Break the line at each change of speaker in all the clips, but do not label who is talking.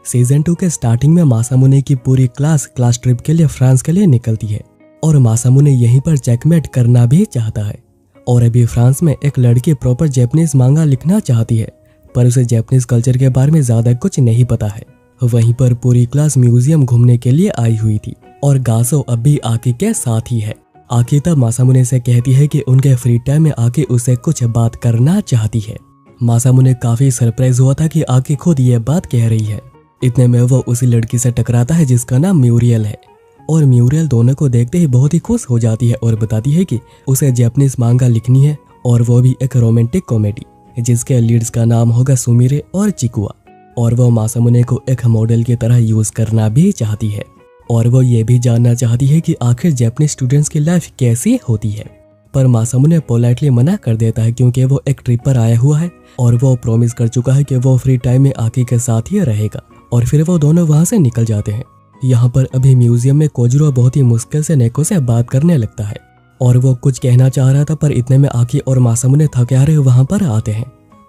Season 2 के starting में मासामुने की पूरी क्लास ट्रिप के लिए फ्रांस के लिए निकलती है और मासामुने यहीं पर चेकमेट करना भी चाहता है। और अभी फ्रांस में एक लड़की प्रॉपर जापानीज मांगा लिखना चाहती है, पर उसे जापानीज कल्चर के बारे में ज्यादा कुछ नहीं पता है। वहीं पर पूरी क्लास म्यूजियम घूमने के लिए आई हुई थी और गासो अभी आकी के साथ ही है। आकी तब मासामुने से कहती है कि उनके फ्री टाइम में आकी उसे कुछ बात करना चाहती है। मासामुने काफी सरप्राइज हुआ था कि आकी खुद ये बात कह रही है। इतने में वो उसी लड़की से टकराता है जिसका नाम म्यूरियल है और म्यूरियल दोनों को देखते ही बहुत ही खुश हो जाती है और बताती है कि उसे जापानीज मांगा लिखनी है और वो भी एक रोमांटिक कॉमेडी जिसके लीड्स का नाम होगा सुमिरे और चिकुआ। और वो मासामुने को एक मॉडल की तरह यूज करना भी चाहती है और वो ये भी जानना चाहती है कि आखिर जापानीज स्टूडेंट्स की लाइफ कैसी होती है। पर मासामुने पोलाइटली मना कर देता है क्योंकि वो एक ट्रिप पर आया हुआ है और वो प्रॉमिस कर चुका है कि वो फ्री टाइम में आकी के साथ ही रहेगा। और फिर वो दोनों वहां से निकल जाते हैं। यहाँ पर अभी म्यूजियम में कोजरो बहुत ही मुश्किल से नेको से बात करने लगता है और वो कुछ कहना चाह रहा था, पर इतने में आकी और मासामुने थके हारे वहां पर आते हैं।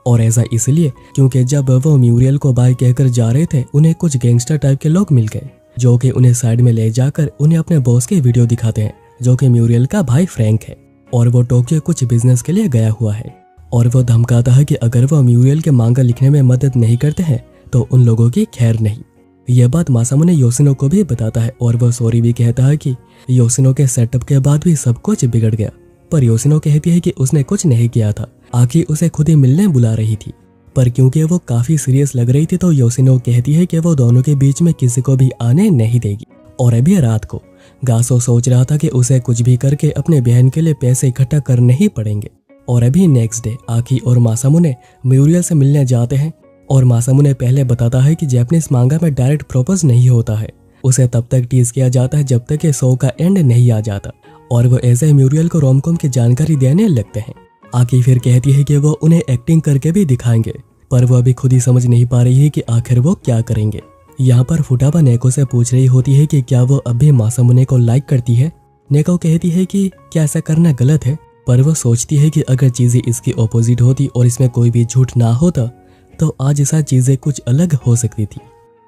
और ऐसा इसलिए क्योंकि जब वो म्यूरियल को बाय कहकर जा रहे थे उन्हें कुछ गैंगस्टर टाइप के लोग मिल गए जो कि उन्हें साइड में ले जाकर उन्हें अपने बॉस की वीडियो दिखाते हैं जो कि म्यूरियल का भाई फ्रैंक है और वो टोक्यो कुछ बिजनेस के लिए गया हुआ है। और वो धमकाता है कि अगर वो म्यूरियल के मांगा लिखने में मदद नहीं करते हैं तो उन लोगों की खैर नहीं। यह बात मासामुने योशिनो को भी बताता है और वो सॉरी भी कहता है कि योशिनो के सेटअप के बाद भी सब कुछ बिगड़ गया। पर योशिनो कहती है कि उसने कुछ नहीं किया था, आकी उसे खुद ही मिलने बुला रही थी। पर क्योंकि वो काफी सीरियस लग रही थी तो योशिनो कहती है कि वो दोनों के बीच में किसी को भी आने नहीं देगी। और अभी रात को गासो सोच रहा था कि उसे कुछ भी करके अपने बहन के लिए पैसे इकट्ठा करने ही पड़ेंगे। और अभी नेक्स्ट डे आकी और मासामुने म्यूरियल से मिलने जाते हैं और मासामुने पहले बताता है कि जापानीज मांगा में डायरेक्ट प्रपोज नहीं होता है, उसे तब तक टीज किया जाता है जब तक कि शो का एंड नहीं आ जाता। और वो ऐसे म्यूरियल को रोमकॉम की जानकारी देने लगते हैं। आकी फिर कहती है कि वो उन्हें एक्टिंग करके भी दिखाएंगे, पर वो अभी खुद ही समझ नहीं पा रही है कि आखिर वो क्या करेंगे। यहाँ पर फुटाबा नेको से पूछ रही होती है कि क्या वो अभी मासामुने को लाइक करती है। नेको कहती है कि क्या ऐसा करना गलत है, पर वो सोचती है कि अगर चीजें इसकी ऑपोजिट होती और इसमें कोई भी झूठ ना होता तो आज ऐसा चीजें कुछ अलग हो सकती थी।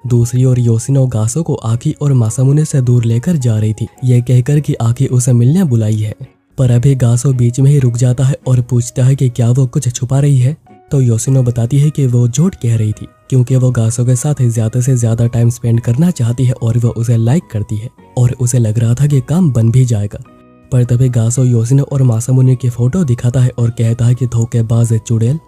दूसरी ओर योशिनो गासो को आकी और मासामुने से दूर लेकर जा रही थी, ये कहकर कि आकी उसे मिलने बुलाई है। पर अभी गासो बीच में ही रुक जाता है और पूछता है कि क्या वो कुछ छुपा रही है। तो योशिनो बताती है कि वो झूठ कह रही थी क्योंकि वो गासो के साथ ज्यादा से ज्यादा टाइम स्पेंड करना चाहती है और वो उसे लाइक करती है और उसे लग रहा था कि काम बन भी जाएगा। पर तभी गासो योशिनो और मासामुने की फोटो दिखाता है और कहता है कि धोखेबाज चुड़ैल,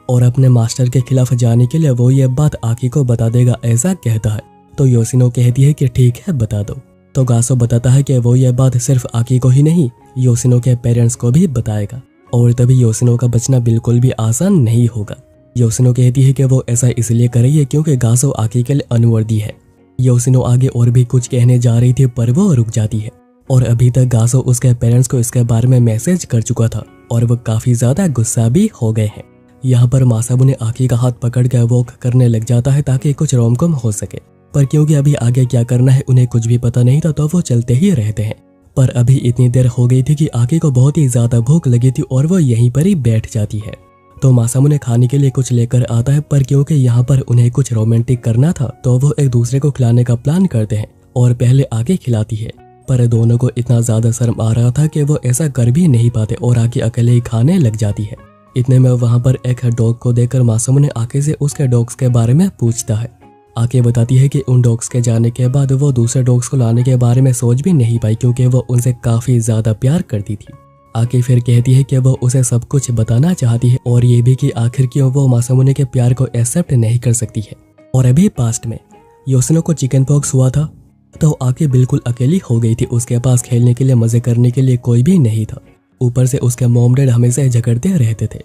और अपने मास्टर के खिलाफ जाने के लिए वो ये बात आकी को बता देगा ऐसा कहता है। तो योशिनो कहती है कि ठीक है बता दो। तो गासो बताता है कि वो ये बात सिर्फ आकी को ही नहीं योशिनो के पेरेंट्स को भी बताएगा और तभी योशिनो का बचना बिल्कुल भी आसान नहीं होगा। योशिनो कहती है कि वो ऐसा इसलिए कर रही है क्योंकि गासो आकी के लिए अनवर्दी है। योशिनो आगे और भी कुछ कहने जा रही थी पर वो रुक जाती है और अभी तक गासो उसके पेरेंट्स को इसके बारे में मैसेज कर चुका था और वो काफी ज्यादा गुस्सा भी हो गए हैं। यहाँ पर मासामुने आकी का हाथ पकड़ कर वॉक करने लग जाता है ताकि कुछ रोमकॉम हो सके, पर क्योंकि अभी आगे क्या करना है उन्हें कुछ भी पता नहीं था तो वो चलते ही रहते हैं। पर अभी इतनी देर हो गई थी कि आकी को बहुत ही ज्यादा भूख लगी थी और वो यहीं पर ही बैठ जाती है। तो मासामुने खाने के लिए कुछ लेकर आता है, पर क्योंकि यहाँ पर उन्हें कुछ रोमांटिक करना था तो वो एक दूसरे को खिलाने का प्लान करते हैं और पहले आके खिलाती है। पर दोनों को इतना ज्यादा शर्म आ रहा था कि वो ऐसा कर भी नहीं पाते और आके अकेले ही खाने लग जाती है। इतने में वहां पर एक डॉग को देखकर मासामुने आके से उसके डॉग्स के बारे में पूछता है। आके बताती है कि उन डॉग्स के जाने के बाद वो दूसरे डॉग्स को लाने के बारे में सोच भी नहीं पाई क्योंकि वो उनसे काफी ज्यादा प्यार करती थी। आके फिर कहती है कि वो उसे सब कुछ बताना चाहती है और ये भी कि आखिर क्यों वो मासामुने के प्यार को एक्सेप्ट नहीं कर सकती है। और अभी पास्ट में योशिनो को चिकन पॉक्स हुआ था तो आके बिल्कुल अकेली हो गई थी। उसके पास खेलने के लिए मजे करने के लिए कोई भी नहीं था। ऊपर से उसके मॉम डैड हमेशा झगड़ते रहते थे,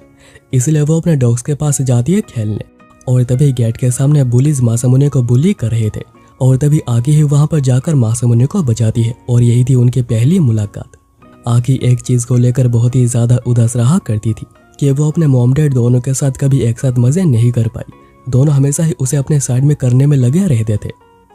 इसलिए वो अपने डॉग्स के पास जाती है खेलने। और तभी गेट के सामने बुलीज मासामुने को बुली कर रहे थे और तभी आकी ही वहां पर जाकर मासामुने को बचाती है और यही थी उनकी पहली मुलाकात। आकी एक चीज को लेकर बहुत ही ज्यादा उदास रहा करती थी कि वो अपने मॉम डैड दोनों के साथ कभी एक साथ मजे नहीं कर पाई। दोनों हमेशा ही उसे अपने साइड में करने में लगे रहते थे।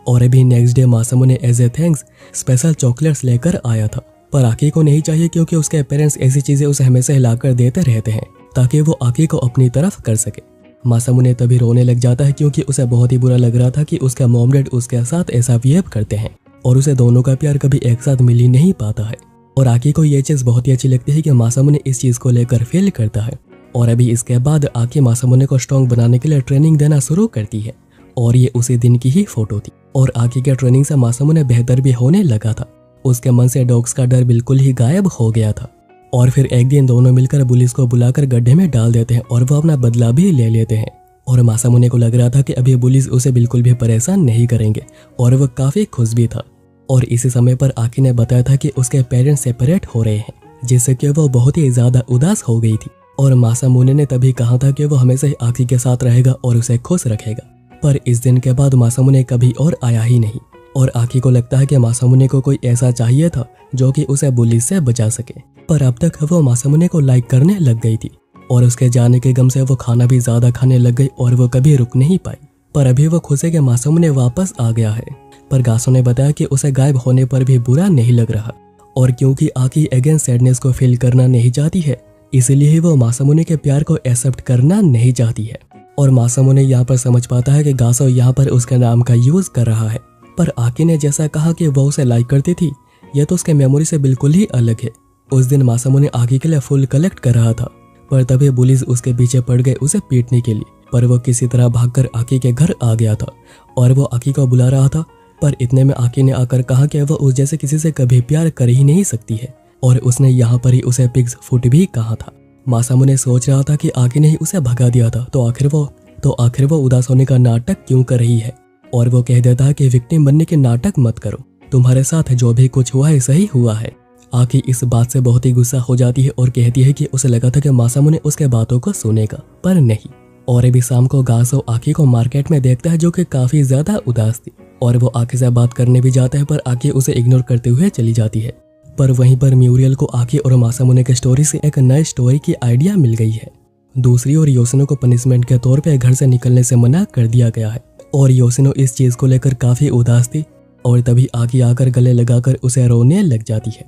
और अभी next day Masamune as a thanks special chocolates लेकर आया था, पर आकी को नहीं चाहिए क्योंकि उसके पेरेंट्स ऐसी चीजें उसे हमेशा हिलाकर देते रहते हैं ताकि वो आकी को अपनी तरफ कर सके। मासामुने तभी रोने लग जाता है क्योंकि उसे बहुत ही बुरा लग रहा था कि उसका मॉम डैड उसके साथ ऐसा बिहेव करते हैं और उसे दोनों का प्यार कभी एक साथ मिल ही नहीं पाता है। और आकी को ये चीज बहुत ही अच्छी लगती है कि मासामुने इस चीज को लेकर फील करता है। और अभी इसके बाद आकी मासामुने को स्ट्रॉन्ग बनाने के लिए ट्रेनिंग देना शुरू करती है और ये उसी दिन की ही फोटो थी। और आकी के ट्रेनिंग से मासामुने बेहतर भी होने लगा था। उसके मन से डॉग्स का डर बिल्कुल ही गायब हो गया था। और फिर एक दिन दोनों मिलकर पुलिस को बुलाकर गड्ढे में डाल देते हैं और वो अपना बदला भी ले लेते हैं। और मासामुने को लग रहा था कि अभी पुलिस उसे बिल्कुल भी परेशान नहीं करेंगे और वो काफी खुश भी था। और इसी समय पर आकी ने बताया था कि उसके पेरेंट्स सेपरेट हो रहे हैं, जिससे कि वो बहुत ही ज्यादा उदास हो गई थी। और मासामुने ने तभी कहा था कि वो हमेशा ही आकी के साथ रहेगा और उसे खुश रखेगा। पर इस दिन के बाद मासामुने कभी और आया ही नहीं। और आकी को लगता है कि मासामुने को कोई ऐसा चाहिए था जो कि उसे बुली से बचा सके। पर अब तक वो मासामुने को लाइक करने लग गई थी और उसके जाने के गम से वो खाना भी ज्यादा खाने लग गई और वो कभी रुक नहीं पाई। पर अभी वो खुश है कि मासामुने वापस आ गया है। पर गासो ने बताया कि उसे गायब होने पर भी बुरा नहीं लग रहा और क्योंकि आकी अगेन सैडनेस को फील करना नहीं चाहती है, इसीलिए ही वो मासामुने के प्यार को एक्सेप्ट करना नहीं चाहती है। और मासामुने यहाँ पर समझ पाता है कि गासो यहाँ पर उसके नाम का यूज कर रहा है। पर आकी ने जैसा कहा कि वो उसे लाइक करती थी, यह तो उसके मेमोरी से बिल्कुल ही अलग है। उस दिन मासामुने आकी के लिए फूल कलेक्ट कर रहा था, पर तभी पुलिस उसके पीछे पड़ गए उसे पीटने के लिए। पर वो किसी तरह भागकर आकी के घर आ गया था और वो आकी को बुला रहा था। पर इतने में आकी ने आकर कहा कि वो उस जैसे किसी से कभी प्यार कर ही नहीं सकती है और उसने यहाँ पर ही उसे पिग्स फुट भी कहा था। मासामुने सोच रहा था कि आकी ने ही उसे भगा दिया था, तो आखिर वो उदास होने का नाटक क्यों कर रही है। और वो कह देता है कि विक्टिम बनने के नाटक मत करो, तुम्हारे साथ जो भी कुछ हुआ है सही हुआ है। आकी इस बात से बहुत ही गुस्सा हो जाती है और कहती है कि उसे लगा था कि मासामुने उसके बातों को सुनेगा, पर नहीं। और अभी शाम को गासो आकी को मार्केट में देखता है जो कि काफी ज्यादा उदास थी और वो आकी से बात करने भी जाता है, पर आकी उसे इग्नोर करते हुए चली जाती है। पर वहीं पर म्यूरियल को आकी और मासामुने के स्टोरी से एक नई स्टोरी की आइडिया मिल गई है। दूसरी ओर योशिनो को पनिशमेंट के तौर पे घर से निकलने से मना कर दिया गया है और योशिनो इस चीज को लेकर काफी उदास थी। और तभी आकी आकर गले लगाकर उसे रोने लग जाती है।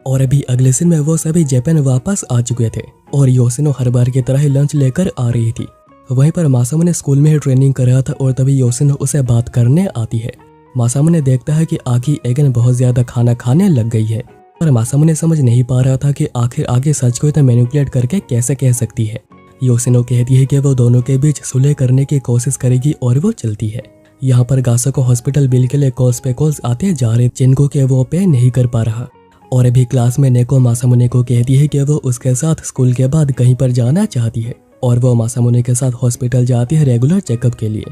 और अभी अगले दिन में वो सभी जापान वापस आ चुके थे और योशिनो हर बार की तरह ही लंच लेकर आ रही थी। वहीं पर मासामुने स्कूल में ही ट्रेनिंग कर रहा था और तभी योशिनो उसे बात करने आती है। मासामुने देखता है कि आकी अगेन बहुत ज्यादा खाना खाने लग गई है, पर मासामुने समझ नहीं पा रहा था कि आखिर आगे सच को इतना मैनिपुलेट करके कैसे कह सकती है। योशिनो कहती है कि वो दोनों के बीच सुलह करने की कोशिश करेगी और वो चलती है। यहाँ पर गासो को हॉस्पिटल बिल के लिए कॉल्स पे कॉल्स आते जा रहे, जिनको कि वो पे नहीं कर पा रहा। और अभी क्लास में नेको मासामुने को कहती है कि वो उसके साथ स्कूल के बाद कहीं पर जाना चाहती है और वो मासामुने के साथ हॉस्पिटल जाती है रेगुलर चेकअप के लिए।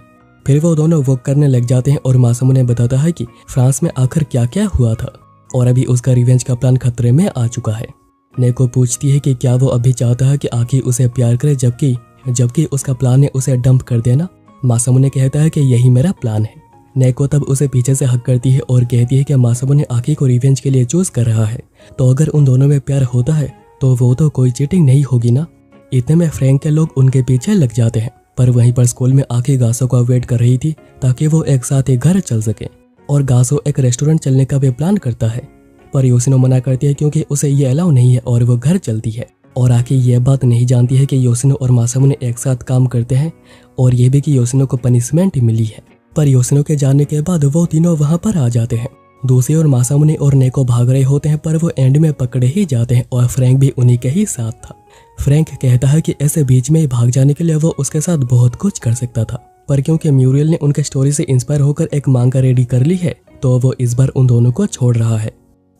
फिर वो दोनों वॉक करने लग जाते हैं और मासामुने बताता है कि फ्रांस में आखिर क्या क्या हुआ था और अभी उसका रिवेंज का प्लान खतरे में आ चुका है। नेको पूछती है कि क्या वो अभी चाहता है कि आकी उसे प्यार करे जबकि उसका प्लान है उसे डंप कर देना। मासामुने कहता है कि यही मेरा प्लान है। नेको तब उसे पीछे से हक करती है और कहती है कि मासामुने आकी को रिवेंज के लिए चूज कर रहा है, तो अगर उन दोनों में प्यार होता है तो वो तो कोई चीटिंग नहीं होगी ना। इतने में फ्रैंक के लोग उनके पीछे लग जाते हैं। पर वहीं पर स्कूल में आकी गासो का वेट कर रही थी ताकि वो एक साथ ही घर चल सके। और गासो एक रेस्टोरेंट चलने का भी प्लान करता है, पर योशिनो मना करती है क्योंकि उसे ये अलाउ नहीं है और वो घर चलती है। और आकी ये बात नहीं जानती है कि योशिनो और मासामुने एक साथ काम करते हैं और ये भी कि योशिनो को पनिशमेंट मिली है। पर योशिनो के जाने के बाद वो तीनों वहां पर आ जाते हैं। दूसरी ओर मासामुने और नेको भाग रहे होते हैं, पर वो एंड में पकड़े ही जाते हैं और फ्रैंक भी उन्हीं के ही साथ था। फ्रैंक कहता है कि ऐसे बीच में ही भाग जाने के लिए वो उसके साथ बहुत कुछ कर सकता था, पर क्योंकि म्यूरियल ने उनके स्टोरी से इंस्पायर होकर एक मांगा रेडी कर ली है तो वो इस बार उन दोनों को छोड़ रहा है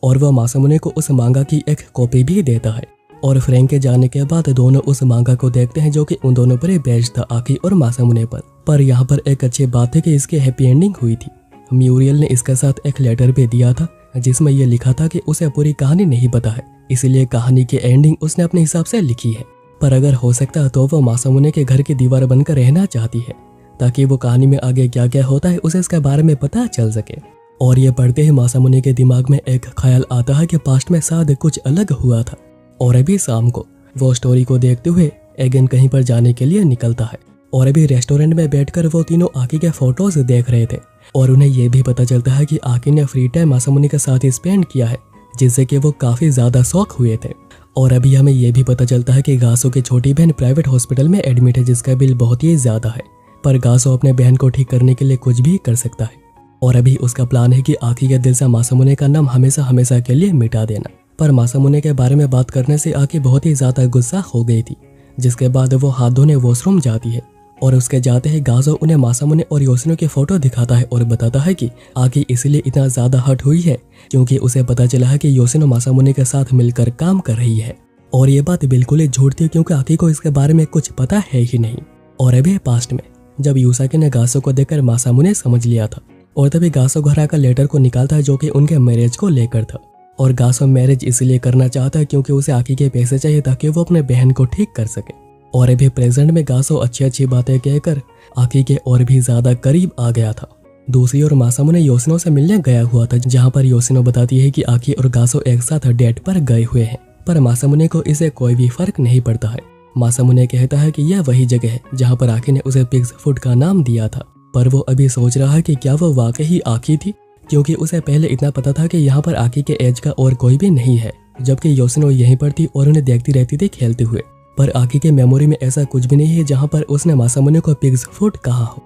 और वो मासामुने को उस मांगा की एक कॉपी भी देता है। और फ्रैंक के जाने के बाद दोनों उस मांगा को देखते हैं जो कि उन दोनों पर ही बेस्ड था, आकी और मासामुने पर। पर यहाँ पर एक अच्छी बात है कि इसकी हैप्पी एंडिंग हुई थी। म्यूरियल ने इसके साथ एक लेटर भी दिया था जिसमें यह लिखा था कि उसे पूरी कहानी नहीं पता है, इसलिए कहानी की एंडिंग उसने अपने हिसाब से लिखी है। पर अगर हो सकता तो वो मासामुने के घर की दीवार बनकर रहना चाहती है ताकि वो कहानी में आगे क्या क्या होता है उसे इसके बारे में पता चल सके। और ये पढ़ते ही मासामुने के दिमाग में एक ख्याल आता है कि पास्ट में शायद कुछ अलग हुआ था। और अभी शाम को वो स्टोरी को देखते हुए अगेन कहीं पर जाने के लिए निकलता है। और अभी रेस्टोरेंट में बैठकर वो तीनों आकी के फोटोज देख रहे थे और उन्हें ये भी पता चलता है कि आकी ने फ्री टाइम मासामुने के साथ ही स्पेंड किया है, जिससे कि वो काफी ज्यादा शौक हुए थे। और अभी हमें यह भी पता चलता है कि गासो की छोटी बहन प्राइवेट हॉस्पिटल में एडमिट है, जिसका बिल बहुत ही ज्यादा है। पर गासो अपने बहन को ठीक करने के लिए कुछ भी कर सकता है और अभी उसका प्लान है कि आकी के दिल से मासामुने का नाम हमेशा हमेशा के लिए मिटा देना। पर मासामुने के बारे में बात करने से आकी बहुत ही ज्यादा गुस्सा हो गई थी, जिसके बाद वो हाथ धोने वॉशरूम जाती है और उसके जाते ही गासो उन्हें मासामुने और योशिनो की फोटो दिखाता है और बताता है कि आकी इसलिए इतना ज्यादा हर्ट हुई है क्योंकि उसे पता चला है कि योशिनो मासामुने के साथ मिलकर काम कर रही है। और ये बात बिल्कुल ही झूठ थी क्योंकि आकी को इसके बारे में कुछ पता है ही नहीं। और अभी पास्ट में जब यूसाकी ने गासो को देखकर मासामुने समझ लिया था और तभी गासो घर आकर लेटर को निकालता है जो कि उनके मैरिज को लेकर था। और गासो मैरिज इसलिए करना चाहता है क्योंकि उसे आकी के पैसे चाहिए ताकि वो अपने बहन को ठीक कर सके। और अभी प्रेजेंट में गासो अच्छी अच्छी बातें कहकर आकी के और भी ज्यादा करीब आ गया था। दूसरी ओर मासामुने योशिनो से मिलने गया हुआ था, जहाँ पर योशिनो बताती है कि आकी और गासो एक साथ डेट पर गए हुए हैं। पर मासामुने को इसे कोई भी फर्क नहीं पड़ता है। मासामुने कहता है कि यह वही जगह है जहाँ पर आकी ने उसे पिग्स फूड का नाम दिया था। पर वो अभी सोच रहा है कि क्या वो वाकई ही आकी थी, क्योंकि उसे पहले इतना पता था कि यहाँ पर आकी के एज का और कोई भी नहीं है, जबकि योशिनो यहीं पर थी और उन्हें देखती रहती थी खेलते हुए। पर आकी के मेमोरी में ऐसा कुछ भी नहीं है जहाँ पर उसने मासामुने को पिग्स फूड कहा हो।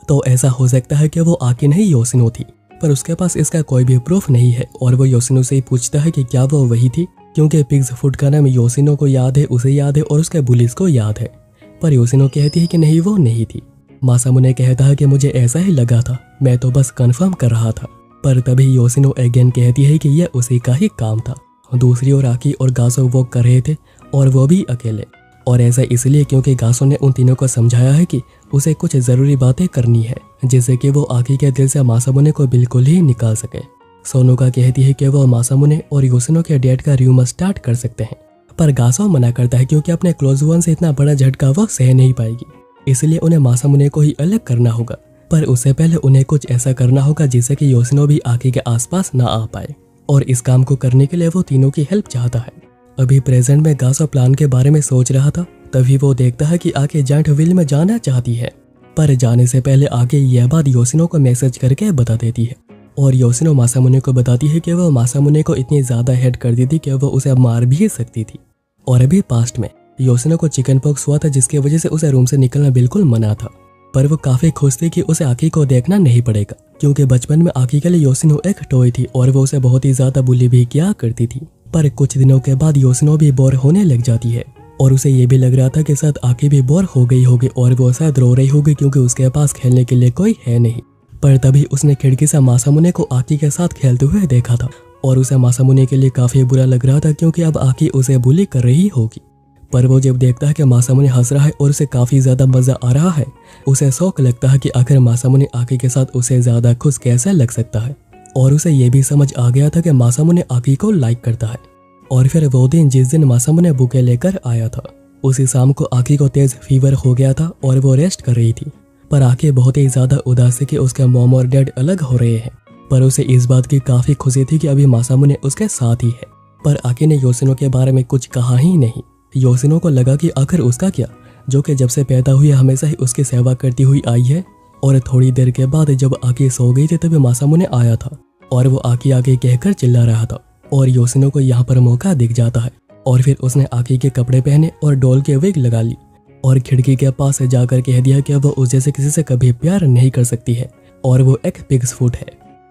तो ऐसा हो सकता है कि वो आकी नहीं योशिनो थी, पर उसके पास इसका कोई भी प्रूफ नहीं है। और वो योशिनो से ही पूछता है कि क्या वो वही थी, क्योंकि पिग्स फूड का नाम योशिनो को याद है, उसे याद है और उसके बुलिस को याद है। पर योशिनो कहती है कि नहीं, वो नहीं थी। मासामुने कहता है कि मुझे ऐसा ही लगा था, मैं तो बस कंफर्म कर रहा था। पर तभी योशिनो अगेन कहती है कि यह उसी का ही काम था। दूसरी ओर आकी और गासो वॉक कर रहे थे और वो भी अकेले। और ऐसा इसलिए क्योंकि गासो ने उन तीनों को समझाया है कि उसे कुछ जरूरी बातें करनी है, जिससे कि वो आकी के दिल से मासामुने को बिल्कुल ही निकाल सके। सोनुका कहती है कि वो मासामुने और योशिनो के डेट का रूमर स्टार्ट कर सकते हैं, पर गासो मना करता है क्योंकि अपने क्लोज वन से इतना बड़ा झटका वो सह नहीं पाएगी, इसलिए उन्हें मासामुने को ही अलग करना होगा। पर उससे पहले उन्हें कुछ ऐसा करना होगा जिससे कि योशिनो भी आकी के आसपास ना आ पाए, और इस काम को करने के लिए वो तीनों की हेल्प चाहता है। अभी प्रेजेंट में गासो प्लान के बारे में सोच रहा था, तभी वो देखता है कि आके जाइंट व्हील में जाना चाहती है। पर जाने से पहले आके यह बात योशिनो को मैसेज करके बता देती है और योशिनो मासामुने को बताती है कि वो मासामुने को इतनी ज्यादा हेट करती थी कि वो उसे मार भी सकती थी। और अभी पास्ट में योशिनो को चिकन पॉक्स हुआ था, जिसकी वजह से उसे रूम से निकलना बिल्कुल मना था। पर वो काफी खुश थी कि उसे आकी को देखना नहीं पड़ेगा, क्योंकि बचपन में आकी के लिए योशिनो एक टॉय थी और वो उसे बहुत ही ज्यादा बुली भी किया करती थी। पर कुछ दिनों के बाद योशिनो भी बोर होने लग जाती है और उसे ये भी लग रहा था कि शायद आकी भी बोर हो गई होगी और वो शायद रो रही होगी क्योंकि उसके पास खेलने के लिए कोई है नहीं। पर तभी उसने खिड़की से मासामुने को आकी के साथ खेलते हुए देखा था और उसे मासामुने के लिए काफी बुरा लग रहा था, क्योंकि अब आकी उसे बुली कर रही होगी। पर वो जब देखता है कि मासामुने हंस रहा है और उसे काफी ज्यादा मजा आ रहा है, उसे शौक लगता है कि आखिर मासामुने आकी के साथ उसे ज्यादा खुश कैसे लग सकता है। और उसे ये भी समझ आ गया था कि मासामुने आकी को लाइक करता है। और फिर वो दिन जिस दिन मासामुने बुके लेकर आया था, उसी शाम को आकी को तेज फीवर हो गया था और वो रेस्ट कर रही थी। पर आकी बहुत ही ज्यादा उदास थी कि उसके मॉम और डैड अलग हो रहे हैं, पर उसे इस बात की काफी खुशी थी कि अभी मासामुने उसके साथ ही है। पर आकी ने योशिनो के बारे में कुछ कहा ही नहीं। योशिनो को लगा कि आखिर उसका क्या, जो कि जब से पैदा हुई हमेशा ही उसकी सेवा करती हुई आई है। और थोड़ी देर के बाद जब आकी सो गई थी तभी मासामुने आया था और वो आकी आगे कहकर चिल्ला रहा था और योशिनो को यहाँ पर मौका दिख जाता है। और फिर उसने आकी के कपड़े पहने और डॉल के विग लगा ली और खिड़की के पास जाकर कह दिया कि वो उस जैसे किसी से कभी प्यार नहीं कर सकती है और वो एक पिग्स फूड है।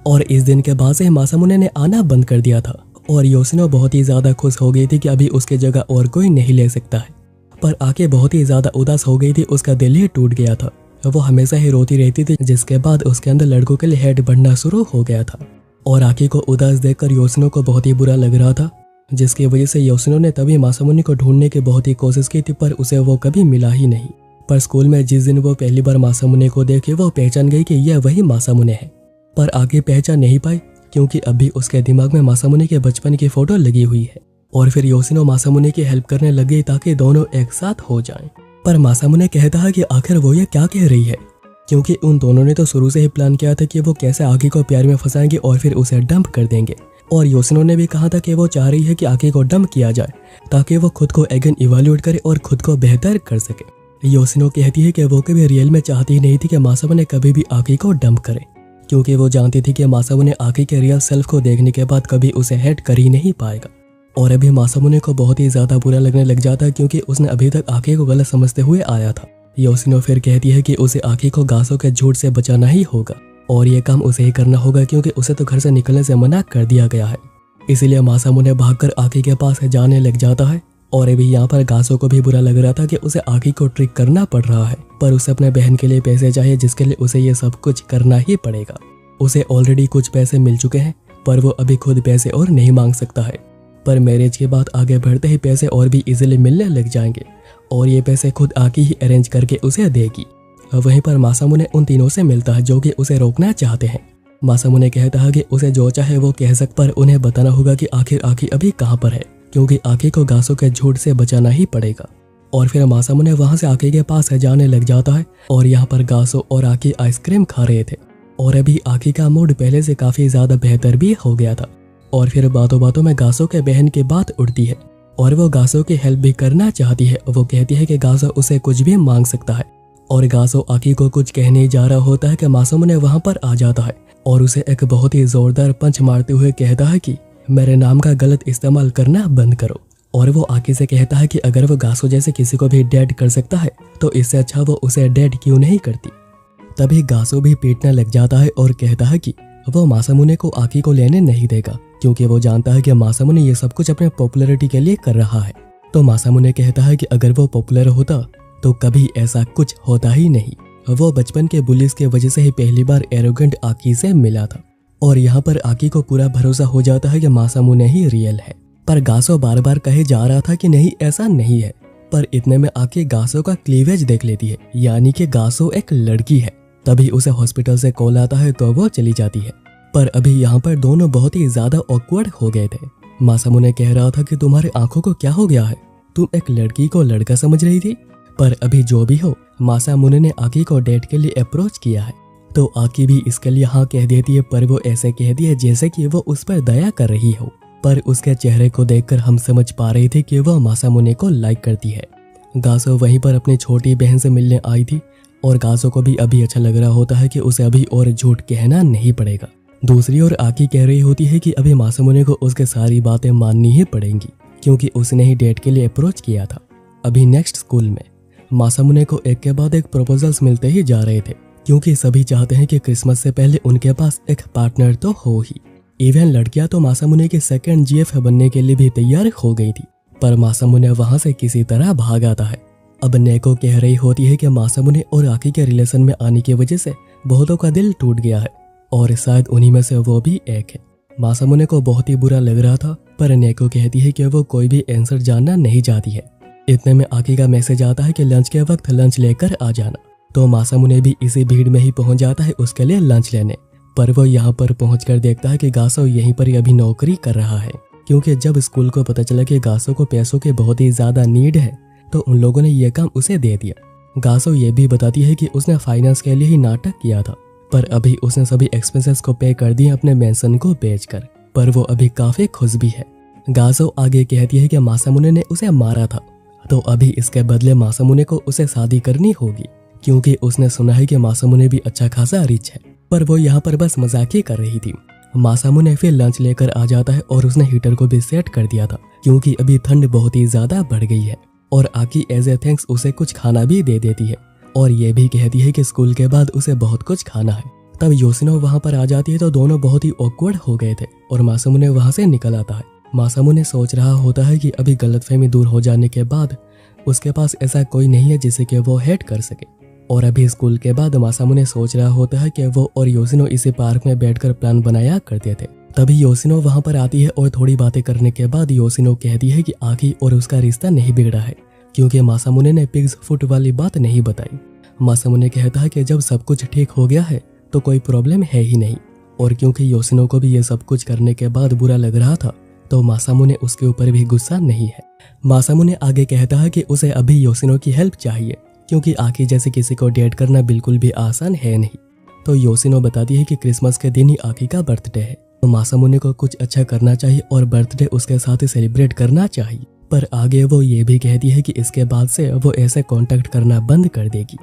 और इस दिन के बाद से मासामुने ने आना बंद कर दिया था और योशिनो बहुत ही ज्यादा खुश हो गई थी कि अभी उसकी जगह और कोई नहीं ले सकता है। पर आके बहुत ही ज्यादा उदास हो गई थी, उसका दिल ही टूट गया था। वो हमेशा ही रोती रहती थी, जिसके बाद उसके अंदर लड़कों के लिए हेड बढ़ना शुरू हो गया था। और आकी को उदास देखकर योशिनो को बहुत ही बुरा लग रहा था, जिसकी वजह से योशिनो ने तभी मासामुने को ढूंढने की बहुत ही कोशिश की थी, पर उसे वो कभी मिला ही नहीं। पर स्कूल में जिस दिन वो पहली बार मासामुने को देखे वो पहचान गई कि यह वही मासामुने है। पर आगे पहचान नहीं पाई क्योंकि अभी उसके दिमाग में मासामुने के बचपन की फोटो लगी हुई है। और फिर योशिनो मासामुने की हेल्प करने लग गई ताकि दोनों एक साथ हो जाएं। पर मासामुने कहता है कि आखिर वो ये क्या कह रही है, क्योंकि उन दोनों ने तो शुरू से ही प्लान किया था कि वो कैसे आकी को प्यार में फंसाएंगे और फिर उसे डंप कर देंगे। और योशिनो ने भी कहा था कि वो चाह रही है कि आकी को डंप किया जाए ताकि वो खुद को अगेन इवैल्यूएट करे और खुद को बेहतर कर सके। योशिनो कहती है कि वो कभी रियल में चाहती ही नहीं थी कि मासामुने कभी भी आकी को डंप करे, क्योंकि वो जानती थी कि मासामुने आकी के रियल सेल्फ को देखने के बाद कभी उसे हेट कर ही नहीं पाएगा। और अभी मासामुने को बहुत ही ज्यादा बुरा लगने लग जाता है क्योंकि उसने अभी तक आकी को गलत समझते हुए आया था। योशिनो फिर कहती है कि उसे आकी को गासो के झूठ से बचाना ही होगा और ये काम उसे ही करना होगा क्योंकि उसे तो घर से निकलने से मना कर दिया गया है। इसीलिए मासामुने भागकर आकी के पास जाने लग जाता है। और अभी यहाँ पर गासो को भी बुरा लग रहा था कि उसे आकी को ट्रिक करना पड़ रहा है, पर उसे अपने बहन के लिए पैसे चाहिए जिसके लिए उसे ये सब कुछ करना ही पड़ेगा। उसे ऑलरेडी कुछ पैसे मिल चुके हैं पर वो अभी खुद पैसे और नहीं मांग सकता है। पर मैरिज के बाद आगे बढ़ते ही पैसे और भी इजीली मिलने लग जाएंगे और ये पैसे खुद आकी ही अरेंज करके उसे देगी। वहीं पर मासामुने उन तीनों से मिलता है जो कि उसे रोकना चाहते हैं। मासामुने कहता है कि उसे जो चाहे वो कह सक, पर उन्हें बताना होगा कि आखिर आकी अभी कहाँ पर है क्योंकि आकी को गासो के झूठ से बचाना ही पड़ेगा। और फिर मासामुने वहां से आकी के पास जाने लग जाता है और यहाँ पर गासो और आकी आइसक्रीम खा रहे थे और अभी आकी का मूड पहले से काफी ज्यादा बेहतर भी हो गया था। और फिर बातों बातों में गासो के बहन की बात उड़ती है और वो गासो की हेल्प भी करना चाहती है। वो कहती है कि गासो उसे कुछ भी मांग सकता है और गासो आकी को कुछ कहने जा रहा होता है कि मासामुने वहां पर आ जाता है और उसे एक बहुत ही जोरदार पंच मारते हुए कहता है कि मेरे नाम का गलत इस्तेमाल करना बंद करो। और वो आकी से कहता है कि अगर वो गासो जैसे किसी को भी डेड कर सकता है तो इससे अच्छा वो उसे डेड क्यों नहीं करती। तभी गासो भी पीटने लग जाता है और कहता है कि वो मासामुने को आकी को लेने नहीं देगा क्योंकि वो जानता है कि मासामुने ये सब कुछ अपने पॉपुलैरिटी के लिए कर रहा है। तो मासामुने कहता है कि अगर वो पॉपुलर होता तो कभी ऐसा कुछ होता ही नहीं। वो बचपन के बुलिस के वजह से ही पहली बार एरोगेंट आकी से मिला था और यहाँ पर आकी को पूरा भरोसा हो जाता है कि मासामुने ही रियल है। पर गासो बार बार कहे जा रहा था कि नहीं ऐसा नहीं है, पर इतने में आकी गासो का क्लीवेज देख लेती है, यानी कि गासो एक लड़की है। तभी उसे हॉस्पिटल से कॉल आता है तो वो चली जाती है। पर अभी यहाँ पर दोनों बहुत ही ज्यादा ऑकवर्ड हो गए थे। मासामुने कह रहा था कि तुम्हारी आंखों को क्या हो गया है, तुम एक लड़की को लड़का समझ रही थी। पर अभी जो भी हो, मासामुने ने आकी को डेट के लिए अप्रोच किया है तो आकी भी इसके लिए हाँ कह देती है, पर वो ऐसे कह दिया जैसे कि वो उस पर दया कर रही हो। पर उसके चेहरे को देखकर हम समझ पा रहे थे कि वह मासामुने को लाइक करती है। गासो वहीं पर अपनी छोटी बहन से मिलने आई थी और गासो को भी अभी अच्छा लग रहा होता है कि उसे अभी और झूठ कहना नहीं पड़ेगा। दूसरी ओर आकी कह रही होती है कि अभी मासामुने को उसके सारी बातें माननी ही पड़ेंगी क्योंकि उसने ही डेट के लिए अप्रोच किया था। अभी नेक्स्ट स्कूल में मासामुने को एक के बाद एक प्रपोजल्स मिलते ही जा रहे थे क्योंकि सभी चाहते हैं कि क्रिसमस से पहले उनके पास एक पार्टनर तो हो ही। इवन लड़कियां तो मासामुने के सेकंड जीएफ बनने के लिए भी तैयार हो गई थी, पर मासामुने वहां से किसी तरह भाग आता है। अब नेको कह रही होती है कि मासामुने और आकी के रिलेशन में आने की वजह से बहुतों का दिल टूट गया है और शायद उन्हीं में से वो भी एक है। मासामुने को बहुत ही बुरा लग रहा था, पर नेको कहती है कि वो कोई भी आंसर जानना नहीं चाहती है। इतने में आकी का मैसेज आता है कि लंच के वक्त लंच लेकर आ जाना। तो मासामुने भी इसी भीड़ में ही पहुंच जाता है उसके लिए लंच लेने। पर वो यहाँ पर पहुंचकर देखता है कि गासो यहीं पर ही अभी नौकरी कर रहा है क्योंकि जब स्कूल को पता चला कि गासो को पैसों की बहुत ही ज्यादा नीड है तो उन लोगों ने यह काम उसे दे दिया। गासो ये भी बताती है कि उसने फाइनेंस के लिए ही नाटक किया था, पर अभी उसने सभी एक्सपेंसेस को पे कर दिए अपने मेंशन को बेचकर। पर वो अभी काफी खुश भी है। गासो आगे कहती है कि मासामुने ने उसे मारा था तो अभी इसके बदले मासामुने को उसे शादी करनी होगी क्योंकि उसने सुना है कि मासामुने भी अच्छा खासा रिच है। पर वो यहाँ पर बस मजाक ही कर रही थी। मासामुने फिर लंच लेकर आ जाता है और उसने हीटर को भी सेट कर दिया था क्योंकि अभी ठंड बहुत ही ज्यादा बढ़ गई है। और आकी एज ए थैंक्स उसे कुछ खाना भी दे देती है और ये भी कहती है कि स्कूल के बाद उसे बहुत कुछ खाना है। तब योशिनो वहाँ पर आ जाती है तो दोनों बहुत ही ऑकवर्ड हो गए थे और मासामुने वहाँ से निकल आता है। मासामुने सोच रहा होता है कि अभी गलतफहमी दूर हो जाने के बाद उसके पास ऐसा कोई नहीं है जिसे कि वो हेट कर सके। और अभी स्कूल के बाद मासामुने सोच रहा होता है कि वो और योशिनो इसी पार्क में बैठकर प्लान बनाया करते थे। तभी योशिनो वहां पर आती है और थोड़ी बातें करने के बाद योशिनो कहती है कि आकी और उसका रिश्ता नहीं बिगड़ा है क्योंकि मासामुने ने पिग्स फुट वाली बात नहीं बताई। मासामुने कहता है कि जब सब कुछ ठीक हो गया है तो कोई प्रॉब्लम है ही नहीं। और क्योंकि योशिनो को भी ये सब कुछ करने के बाद बुरा लग रहा था तो मासामुने उसके ऊपर भी गुस्सा नहीं है। मासामुने आगे कहता है कि उसे अभी योशिनो की हेल्प चाहिए क्योंकि आकी जैसे किसी को डेट करना बिल्कुल भी आसान है नहीं। तो योशिनो बताती है कि क्रिसमस के दिन ही आकी का बर्थडे है तो मासामुने को कुछ अच्छा करना चाहिए और बर्थडे उसके साथ ही सेलिब्रेट करना चाहिए। पर आगे वो ये भी कहती है कि इसके बाद से वो ऐसे कांटेक्ट करना बंद कर देगी।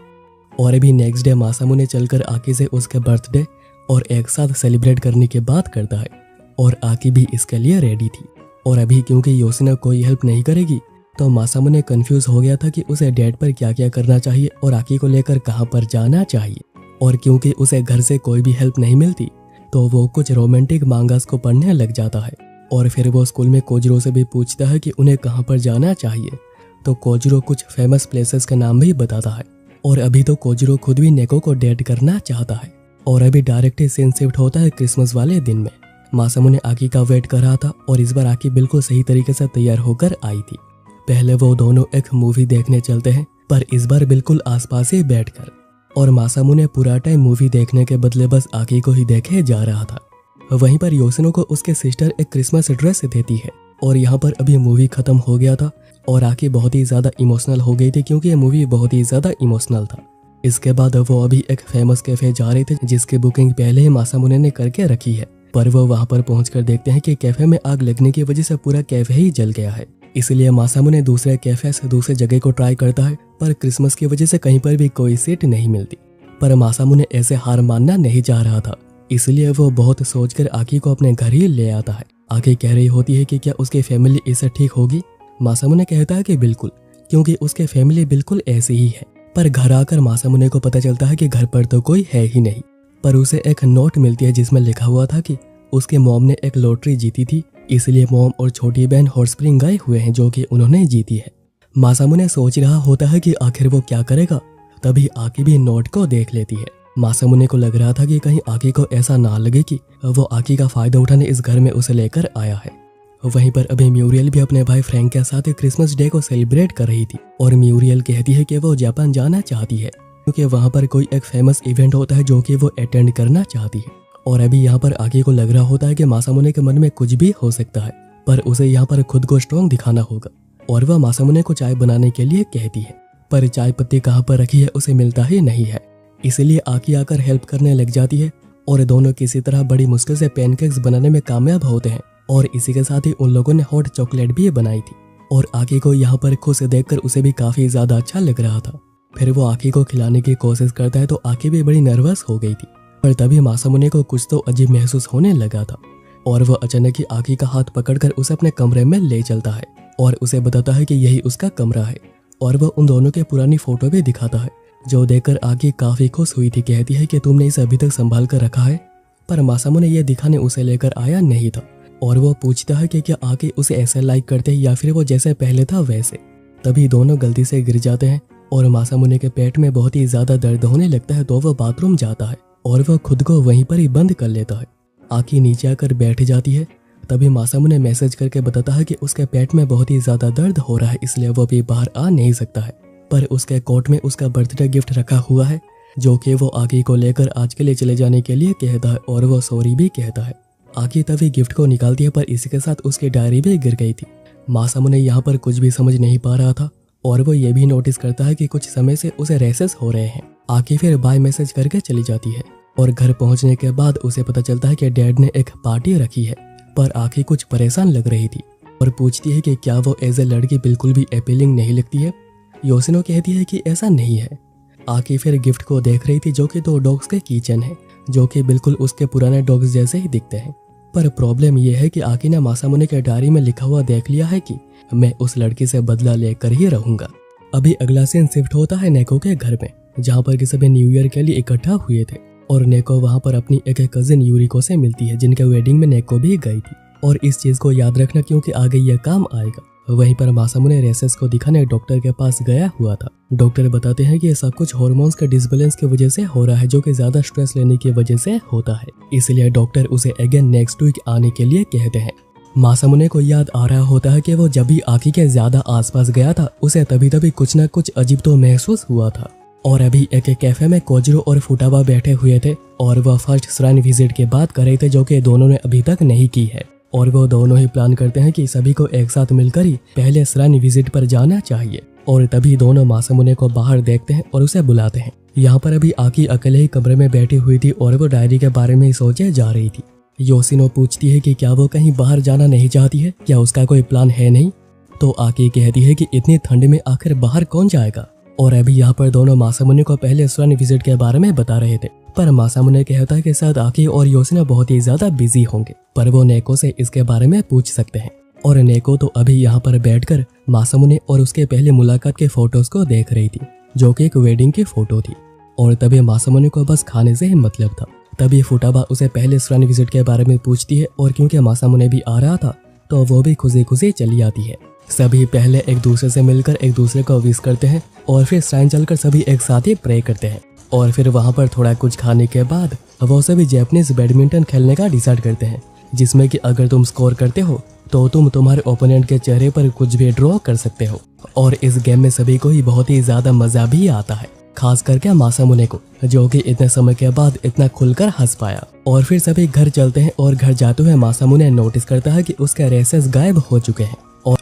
और अभी नेक्स्ट डे मासामुने चलकर आकी से उसके बर्थडे और एक साथ सेलिब्रेट करने की बात करता है और आकी भी इसके लिए रेडी थी। और अभी क्योंकि योशिनो कोई हेल्प नहीं करेगी तो मासामुने कंफ्यूज हो गया था कि उसे डैड पर क्या क्या करना चाहिए और आकी को लेकर कहाँ पर जाना चाहिए। और क्योंकि उसे घर से कोई भी हेल्प नहीं मिलती तो वो कुछ रोमांटिक मांगास को पढ़ने लग जाता है। और फिर वो स्कूल में कोजिरो से भी पूछता है कि उन्हें कहाँ पर जाना चाहिए, तो कोजिरो कुछ फेमस प्लेसेस का नाम भी बताता है। और अभी तो कोजिरो खुद भी नेको को डेट करना चाहता है। और अभी डायरेक्ट सीन शिफ्ट होता है क्रिसमस वाले दिन में। मासामुने आकी का वेट कर रहा था और इस बार आकी बिल्कुल सही तरीके से तैयार होकर आई थी। पहले वो दोनों एक मूवी देखने चलते हैं, पर इस बार बिल्कुल आसपास ही बैठकर। और मासामुने पूरा टाइम मूवी देखने के बदले बस आकी को ही देखे जा रहा था। वहीं पर योशिनो को उसके सिस्टर एक क्रिसमस ड्रेस देती है। और यहाँ पर अभी मूवी खत्म हो गया था और आकी बहुत ही ज्यादा इमोशनल हो गई थी क्योंकि ये मूवी बहुत ही ज्यादा इमोशनल था। इसके बाद वो अभी एक फेमस कैफे जा रहे थे जिसकी बुकिंग पहले ही मासामुने ने करके रखी है। पर वो वहाँ पर पहुंचकर देखते हैं कि कैफे में आग लगने की वजह से पूरा कैफे ही जल गया है। इसलिए मासामुने दूसरे कैफे से दूसरे जगह को ट्राई करता है, पर क्रिसमस की वजह से कहीं पर भी कोई सीट नहीं मिलती। पर मासामुने ऐसे हार मानना नहीं चाह रहा था, इसलिए वो बहुत सोचकर आकी को अपने घर ही ले आता है। आकी कह रही होती है कि क्या उसकी फैमिली इससे ठीक होगी। मासामुने कहता है कि बिल्कुल, क्योंकि उसके फैमिली बिल्कुल ऐसी ही है। पर घर आकर मासामुने को पता चलता है कि घर पर तो कोई है ही नहीं। पर उसे एक नोट मिलती है जिसमें लिखा हुआ था कि उसके मॉम ने एक लॉटरी जीती थी, इसलिए मॉम और छोटी बहन हॉट स्प्रिंग गए हुए हैं जो कि उन्होंने जीती है। मासामुने सोच रहा होता है कि आखिर वो क्या करेगा, तभी आकी भी नोट को देख लेती है। मासामुने को लग रहा था कि कहीं आकी को ऐसा ना लगे कि वो आकी का फायदा उठाने इस घर में उसे लेकर आया है। वहीं पर अभी म्यूरियल भी अपने भाई फ्रैंक के साथ क्रिसमस डे को सेलिब्रेट कर रही थी। और म्यूरियल कहती है कि वो जापान जाना चाहती है क्योंकि वहाँ पर कोई एक फेमस इवेंट होता है जो कि वो अटेंड करना चाहती है। और अभी यहाँ पर आकी को लग रहा होता है कि मासामुने के मन में कुछ भी हो सकता है, पर उसे यहाँ पर खुद को स्ट्रॉन्ग दिखाना होगा। और वह मासामुने को चाय बनाने के लिए कहती है, पर चाय पत्ती कहाँ पर रखी है उसे मिलता ही नहीं है। इसलिए आकी आकर हेल्प करने लग जाती है और दोनों किसी तरह बड़ी मुश्किल से पैनकेक्स बनाने में कामयाब होते हैं। और इसी के साथ ही उन लोगों ने हॉट चॉकलेट भी बनाई थी। और आकी को यहाँ पर खुश देखकर उसे भी काफी ज्यादा अच्छा लग रहा था। फिर वो आकी को खिलाने की कोशिश करता है तो आकी भी बड़ी नर्वस हो गई थी। पर तभी मासामुने को कुछ तो अजीब महसूस होने लगा था और वह अचानक ही आकी का हाथ पकड़कर उसे अपने कमरे में ले चलता है और उसे बताता है कि यही उसका कमरा है। और वह उन दोनों के पुरानी फोटो भी दिखाता है, जो देखकर आकी काफी खुश हुई थी। कहती है कि तुमने इसे अभी तक संभाल कर रखा है। पर मासामुने ये दिखाने उसे लेकर आया नहीं था और वो पूछता है कि क्या आकी उसे ऐसे लाइक करते हैं या फिर वो जैसे पहले था वैसे। तभी दोनों गलती से गिर जाते हैं और मासामुने के पेट में बहुत ही ज्यादा दर्द होने लगता है तो वह बाथरूम जाता है और वह खुद को वहीं पर ही बंद कर लेता है। आकी नीचे आकर बैठ जाती है। तभी मासामुने मैसेज करके बताता है कि उसके पेट में बहुत ही ज्यादा दर्द हो रहा है, इसलिए वो भी बाहर आ नहीं सकता है। पर उसके कोट में उसका बर्थडे गिफ्ट रखा हुआ है जो कि वो आकी को लेकर आज के लिए चले जाने के लिए कहता है और वो सॉरी भी कहता है। आकी तभी गिफ्ट को निकालती है पर इसी के साथ उसकी डायरी भी गिर गई थी। मासामुने यहाँ पर कुछ भी समझ नहीं पा रहा था और वो ये भी नोटिस करता है कि कुछ समय से उसे रेसेस हो रहे हैं। आकी फिर बाय मैसेज करके चली जाती है और घर पहुंचने के बाद उसे पता चलता है कि डैड ने एक पार्टी रखी है। पर आकी कुछ परेशान लग रही थी और पूछती है कि क्या वो एज ए लड़की बिल्कुल भी अपीलिंग नहीं लगती है। योशिनो कहती है कि ऐसा नहीं है। आकी फिर गिफ्ट को देख रही थी जो कि 2 डॉग्स के किचन है जो कि बिल्कुल उसके पुराने डॉग्स जैसे ही दिखते हैं। पर प्रॉब्लम यह है कि आकी ने मासामुने के डायरी में लिखा हुआ देख लिया है कि मैं उस लड़की से बदला लेकर ही रहूंगा। अभी अगला सीन शिफ्ट होता है नेको के घर में, जहाँ पर कि सभी न्यू ईयर के लिए इकट्ठा हुए थे और नेको वहाँ पर अपनी एक कजिन यूरिको से मिलती है जिनके वेडिंग में नेको भी गई थी। और इस चीज को याद रखना क्योंकि आगे यह काम आएगा। वहीं पर मासामुने रेसेस को दिखाने डॉक्टर के पास गया हुआ था। डॉक्टर बताते हैं कि ये सब कुछ हार्मोन्स के डिसबैलेंस की वजह से हो रहा है जो कि ज्यादा स्ट्रेस लेने की वजह से होता है, इसलिए डॉक्टर उसे अगेन नेक्स्ट वीक आने के लिए कहते हैं। मासामुने को याद आ रहा होता है कि वो जब भी आकी के ज्यादा आसपास गया था उसे तभी कुछ न कुछ अजीब तो महसूस हुआ था। और अभी एक कैफे में कोजिरो और फुटाबा बैठे हुए थे और वह फर्स्ट श्राइन विजिट की बात कर रहे थे जो कि दोनों ने अभी तक नहीं की है। और वो दोनों ही प्लान करते हैं कि सभी को एक साथ मिलकर ही पहले श्राइन विजिट पर जाना चाहिए। और तभी दोनों मासामुने को बाहर देखते हैं और उसे बुलाते हैं। यहाँ पर अभी आकी अकेले ही कमरे में बैठी हुई थी और वो डायरी के बारे में ही सोचे जा रही थी। योशिनो पूछती है कि क्या वो कहीं बाहर जाना नहीं चाहती है, क्या उसका कोई प्लान है नहीं। तो आकी कहती है कि इतनी ठंड में आखिर बाहर कौन जाएगा। और अभी यहाँ पर दोनों मासामुने को पहले श्राइन विजिट के बारे में बता रहे थे, पर मासामुने कहता है कि शायद आकी और योशिनो बहुत ही ज्यादा बिजी होंगे, पर वो नेको से इसके बारे में पूछ सकते हैं। और नेको तो अभी यहाँ पर बैठकर मासामुने और उसके पहले मुलाकात के फोटोज को देख रही थी, जो कि एक वेडिंग की फोटो थी। और तभी मासामुने को बस खाने से ही मतलब था। तभी फुटाबा उसे पहले श्राइन विजिट के बारे में पूछती है और क्योंकि मासामुने भी आ रहा था तो वो भी खुशी खुशी चली आती है। सभी पहले एक दूसरे से मिलकर एक दूसरे को विश करते हैं और फिर श्राइन चलकर सभी एक साथ ही प्रे करते हैं। और फिर वहाँ पर थोड़ा कुछ खाने के बाद वो सभी जापानीज बैडमिंटन खेलने का डिसाइड करते हैं, जिसमें कि अगर तुम स्कोर करते हो तो तुम तुम्हारे ओपोनेंट के चेहरे पर कुछ भी ड्रॉ कर सकते हो। और इस गेम में सभी को ही बहुत ही ज्यादा मजा भी आता है, खास करके मासामुने को, जो कि इतने समय के बाद इतना खुलकर हंस पाया। और फिर सभी घर चलते हैं और घर जाते हुए मासामुने नोटिस करता है कि उसके रेसेस गायब हो चुके हैं।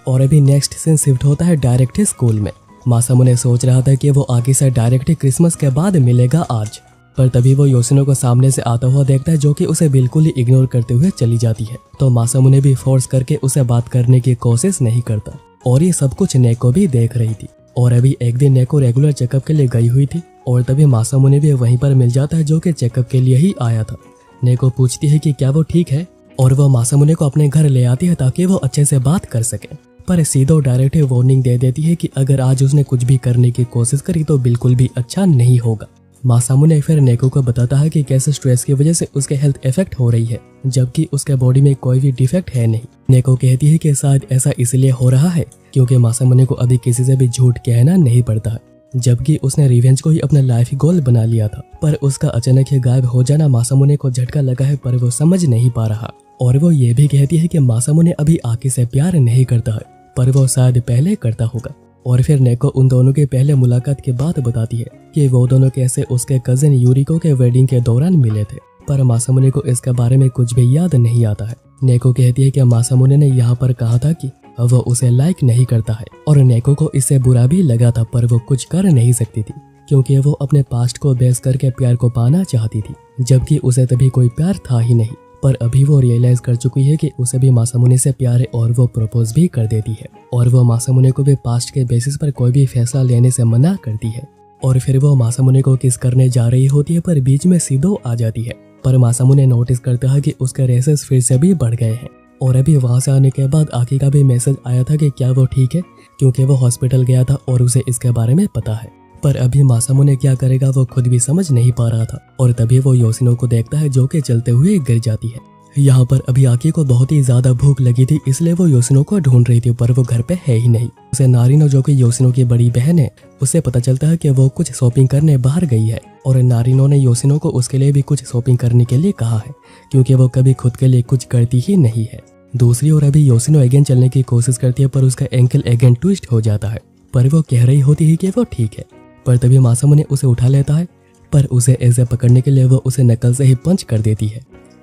और अभी नेक्स्ट सीन शिफ्ट होता है डायरेक्ट ही स्कूल में। मासामुने सोच रहा था कि वो आगे से डायरेक्ट ही क्रिसमस के बाद मिलेगा आज, पर तभी वो योशिनो को सामने से आता हुआ देखता है, जो कि उसे बिल्कुल ही इग्नोर करते हुए चली जाती है। तो मासामुने भी फोर्स करके उसे बात करने की कोशिश नहीं करता। और ये सब कुछ नेको भी देख रही थी। और अभी एक दिन नेको रेगुलर चेकअप के लिए गई हुई थी और तभी मासामुने भी वहीं पर मिल जाता है, जो कि चेकअप के लिए ही आया था। नेको पूछती है कि क्या वो ठीक है और वो मासामुने को अपने घर ले आती है ताकि वो अच्छे से बात कर सके। पर सीधो डायरेक्ट वार्निंग दे देती है कि अगर आज उसने कुछ भी करने की कोशिश करी तो बिल्कुल भी अच्छा नहीं होगा। मासामुने फिर नेको को बताता है कि कैसे स्ट्रेस की वजह से उसके हेल्थ इफेक्ट हो रही है, जबकि उसके बॉडी में कोई भी डिफेक्ट है नहीं। नेको कहती है कि शायद ऐसा इसलिए हो रहा है क्योंकि मासामुने को अभी किसी से भी झूठ कहना नहीं पड़ता है, जबकि उसने रिवेंज को ही अपना लाइफ गोल बना लिया था। पर उसका अचानक ही गायब हो जाना मासामुने को झटका लगा है, पर वो समझ नहीं पा रहा। और वो ये भी कहती है कि मासामुने अभी आकी से प्यार नहीं करता है, पर वो शायद पहले करता होगा। और फिर नेको उन दोनों के पहले मुलाकात की बात बताती है कि वो दोनों कैसे उसके कजिन यूरिको के वेडिंग के दौरान मिले थे, पर मासामुने को इसके बारे में कुछ भी याद नहीं आता है। नेको कहती है कि मासामुने ने यहाँ पर कहा था कि वो उसे लाइक नहीं करता है और नेको को इससे बुरा भी लगा था, पर वो कुछ कर नहीं सकती थी क्योंकि वो अपने पास्ट को बेस करके प्यार को पाना चाहती थी, जबकि उसे तभी कोई प्यार था ही नहीं। पर अभी वो रियलाइज कर चुकी है कि उसे भी मासामुने से प्यार है और वो प्रपोज भी कर देती है। और वो मासामुने को भी पास्ट के बेसिस पर कोई भी फैसला लेने से मना करती है। और फिर वो मासामुने को किस करने जा रही होती है, पर बीच में सीधो आ जाती है। पर मासामुने नोटिस करता है कि उसके रेसेस फिर से भी बढ़ गए हैं। और अभी वहां से आने के बाद आकी का भी मैसेज आया था कि क्या वो ठीक है, क्योंकि वो हॉस्पिटल गया था और उसे इसके बारे में पता है। पर अभी मासामुने क्या करेगा वो खुद भी समझ नहीं पा रहा था। और तभी वो योशिनो को देखता है, जो कि चलते हुए गिर जाती है। यहाँ पर अभी आकी को बहुत ही ज्यादा भूख लगी थी, इसलिए वो योशिनो को ढूंढ रही थी, पर वो घर पे है ही नहीं। उसे नारिनो, जो कि योशिनो की बड़ी बहन है, उससे पता चलता है कि वो कुछ शॉपिंग करने बाहर गई है। और नारिनो ने योशिनो को उसके लिए भी कुछ शॉपिंग करने के लिए कहा है, क्योंकि वो कभी खुद के लिए कुछ करती ही नहीं है। दूसरी ओर अभी योशिनो अगेन चलने की कोशिश करती है, पर उसका एंकल अगेन ट्विस्ट हो जाता है। पर वो कह रही होती है कि वो ठीक है। पर तभी मासामुने उसे उठा लेता है, पर उसे ऐसे पकड़ने के लिए वो उसे नकल से ही पंच कर देती है।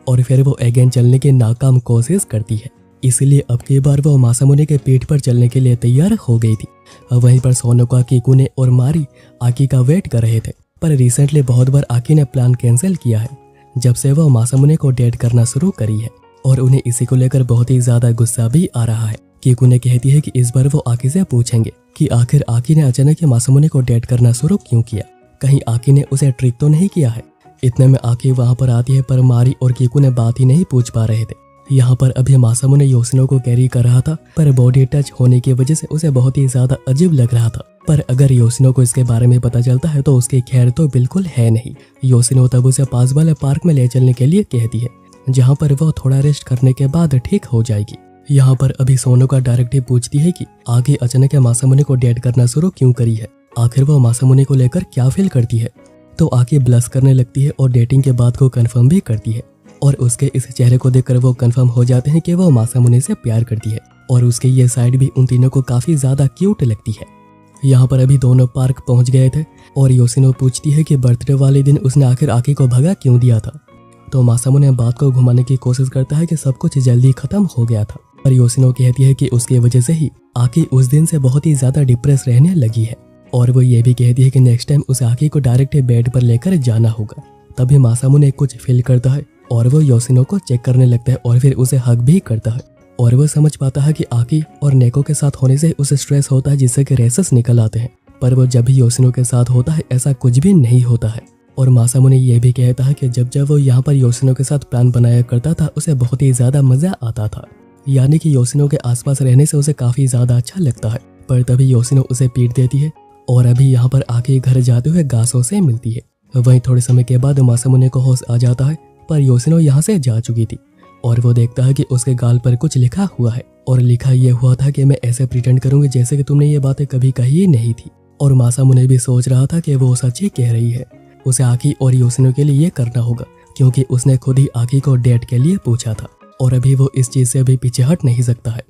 और फिर वो अगेन चलने की नाकाम कोशिश करती है, इसलिए अब की बार वो मासामुने के पीठ पर चलने के लिए तैयार हो गई थी। वहीं पर सोनोका, किकुने और मारी आकी का वेट कर रहे थे। पर रिसेंटली बहुत बार आकी ने प्लान कैंसिल किया है, जब से वो मासामुने को डेट करना शुरू करी है। और उन्हें इसी को लेकर बहुत ही ज्यादा गुस्सा भी आ रहा है। किकुने कहती है कि इस बार वो आकी से पूछेंगे कि आखिर आकी ने अचानक मासामुने को डेट करना शुरू क्यों किया, कहीं आकी ने उसे ट्रिक तो नहीं किया है। इतने में आकी वहां पर आती है, पर मारी और किकुने बात ही नहीं पूछ पा रहे थे। यहाँ पर अभी मासामुने योशिनो को कैरी कर रहा था, पर बॉडी टच होने की वजह से उसे बहुत ही ज्यादा अजीब लग रहा था। पर अगर योशिनो को इसके बारे में पता चलता है तो उसकी खैर तो बिल्कुल है नहीं। योशिनो तब उसे पास वाले पार्क में ले चलने के लिए कहती है, जहाँ पर वो थोड़ा रेस्ट करने के बाद ठीक हो जाएगी। यहाँ पर अभी सोनोका डायरेक्ट ही पूछती है कि आगे अचानक मासामुने को डेट करना शुरू क्यों करी है, आखिर वो मासामुने को लेकर क्या फील करती है। तो आके ब्लश करने लगती है और डेटिंग के बाद को कंफर्म भी करती है। और उसके इस चेहरे को देखकर वो कंफर्म हो जाते हैं कि वो मासामुने से प्यार करती है। और उसके ये साइड भी उन तीनों को काफी ज्यादा क्यूट लगती है। यहाँ पर अभी दोनों पार्क पहुंच गए थे और योशिनो पूछती है कि बर्थडे वाले दिन उसने आखिर आकी को भगा क्यों दिया था। तो मासामुने बात को घुमाने की कोशिश करता है कि सब कुछ जल्दी खत्म हो गया था। पर योशिनो कहती है कि उसकी वजह से ही आकी उस दिन से बहुत ही ज्यादा डिप्रेस रहने लगी है। और वो ये भी कहती है कि नेक्स्ट टाइम उसे आकी को डायरेक्ट बेड पर लेकर जाना होगा। तभी मासामुने कुछ फील करता है और वो योशिनो को चेक करने लगता है और फिर उसे हग भी करता है। और वो समझ पाता है कि आकी और नेको के साथ होने से उसे स्ट्रेस होता है, जिससे कि रेसेस निकल आते हैं। पर वो जब भी योशिनो के साथ होता है ऐसा कुछ भी नहीं होता है। और मासामुने ये भी कहता है कि जब जब वो यहाँ पर योशिनो के साथ प्लान बनाया करता था उसे बहुत ही ज्यादा मजा आता था। यानी कि योशिनो के आसपास रहने से उसे काफी ज्यादा अच्छा लगता है। पर तभी योशिनो उसे पीट देती है और अभी यहाँ पर आके घर जाते हुए गासो से मिलती है। वहीं थोड़े समय के बाद मासामुने को होश आ जाता है, पर योशिनो यहाँ से जा चुकी थी और वो देखता है कि उसके गाल पर कुछ लिखा हुआ है और लिखा ये हुआ था कि मैं ऐसे प्रिटेंड करूंगी जैसे कि तुमने ये बातें कभी कही ही नहीं थी। और मासामुने भी सोच रहा था कि वो सच ही कह रही है। उसे आकी और योशिनो के लिए ये करना होगा क्योंकि उसने खुद ही आकी को डेट के लिए पूछा था और अभी वो इस चीज से अभी पीछे हट नहीं सकता है।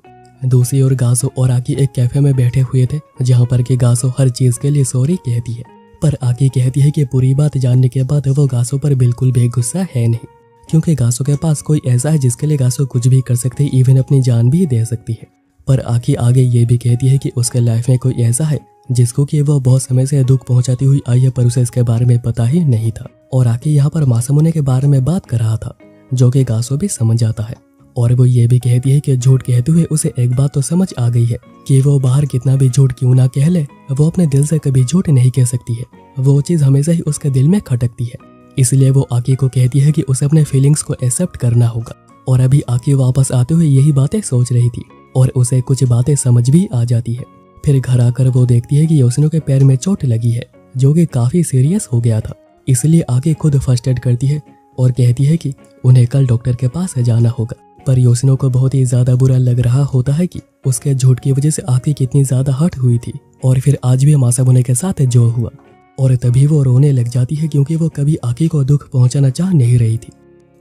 दूसरी ओर गासो और आकी एक कैफे में बैठे हुए थे जहाँ पर कि गासो हर चीज के लिए सॉरी कहती है, पर आकी कहती है कि पूरी बात जानने के बाद वो गासो पर बिल्कुल भी गुस्सा है नहीं क्योंकि गासो के पास कोई ऐसा है जिसके लिए गासो कुछ भी कर सकती है, इवन अपनी जान भी दे सकती है। पर आकी आगे ये भी कहती है कि उसके लाइफ में कोई ऐसा है जिसको कि वो बहुत समय से दुख पहुंचाती हुई आई है पर उसे इसके बारे में पता ही नहीं था। और आकी यहाँ पर मासामुने के बारे में बात कर रहा था जो कि गासो भी समझ जाता है और वो ये भी कहती है कि झूठ कहते हुए उसे एक बात तो समझ आ गई है कि वो बाहर कितना भी झूठ क्यों ना कह ले, वो अपने दिल से कभी झूठ नहीं कह सकती है। वो चीज हमेशा ही उसके दिल में खटकती है, इसलिए वो आकी को कहती है कि उसे अपने फीलिंग्स को एक्सेप्ट करना होगा। और अभी आकी वापस आते हुए यही बातें सोच रही थी और उसे कुछ बातें समझ भी आ जाती है। फिर घर आकर वो देखती है कि योशिनो के पैर में चोट लगी है जो कि काफी सीरियस हो गया था, इसलिए आकी खुद फर्स्ट एड करती है और कहती है कि उन्हें कल डॉक्टर के पास जाना होगा। पर योशिनो को बहुत ही ज्यादा बुरा लग रहा होता है कि उसके झूठ की वजह से आकी कितनी ज्यादा हर्ट हुई थी और फिर आज भी मासामुने के साथ जो हुआ। और तभी वो रोने लग जाती है क्योंकि वो कभी आकी को दुख पहुंचाना चाह नहीं रही थी।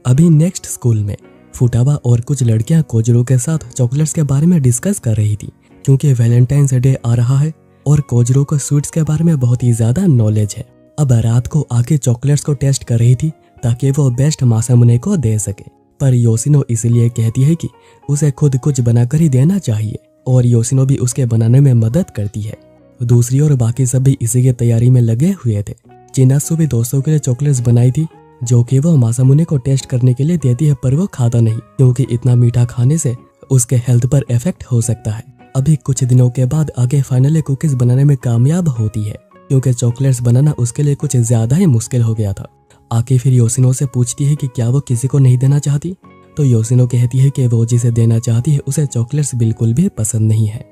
अभी नेक्स्ट स्कूल में फुटावा और कुछ लड़कियां कोजरो के साथ चॉकलेट्स के बारे में डिस्कस कर रही थी क्योंकि वैलेंटाइंस डे आ रहा है और कोजरो को स्वीट्स के बारे में बहुत ही ज्यादा नॉलेज है। अब रात को आके चॉकलेट्स को टेस्ट कर रही थी ताकि वो बेस्ट मासामुने को दे सके, पर योशिनो इसलिए कहती है कि उसे खुद कुछ बनाकर ही देना चाहिए और योशिनो भी उसके बनाने में मदद करती है। दूसरी ओर बाकी सब भी इसी की तैयारी में लगे हुए थे। चिनासु भी दोस्तों के लिए चॉकलेट्स बनाई थी जो कि वो मासामुने को टेस्ट करने के लिए देती है, पर वो खाता नहीं क्योंकि इतना मीठा खाने से उसके हेल्थ पर इफेक्ट हो सकता है। अभी कुछ दिनों के बाद आगे फाइनली कुकीज बनाने में कामयाब होती है क्योंकि चॉकलेट्स बनाना उसके लिए कुछ ज्यादा ही मुश्किल हो गया था। आके फिर योशिनो से पूछती है कि क्या वो किसी को नहीं देना चाहती, तो योशिनो कहती है कि वो जिसे देना चाहती है उसे चॉकलेट्स बिल्कुल भी पसंद नहीं है।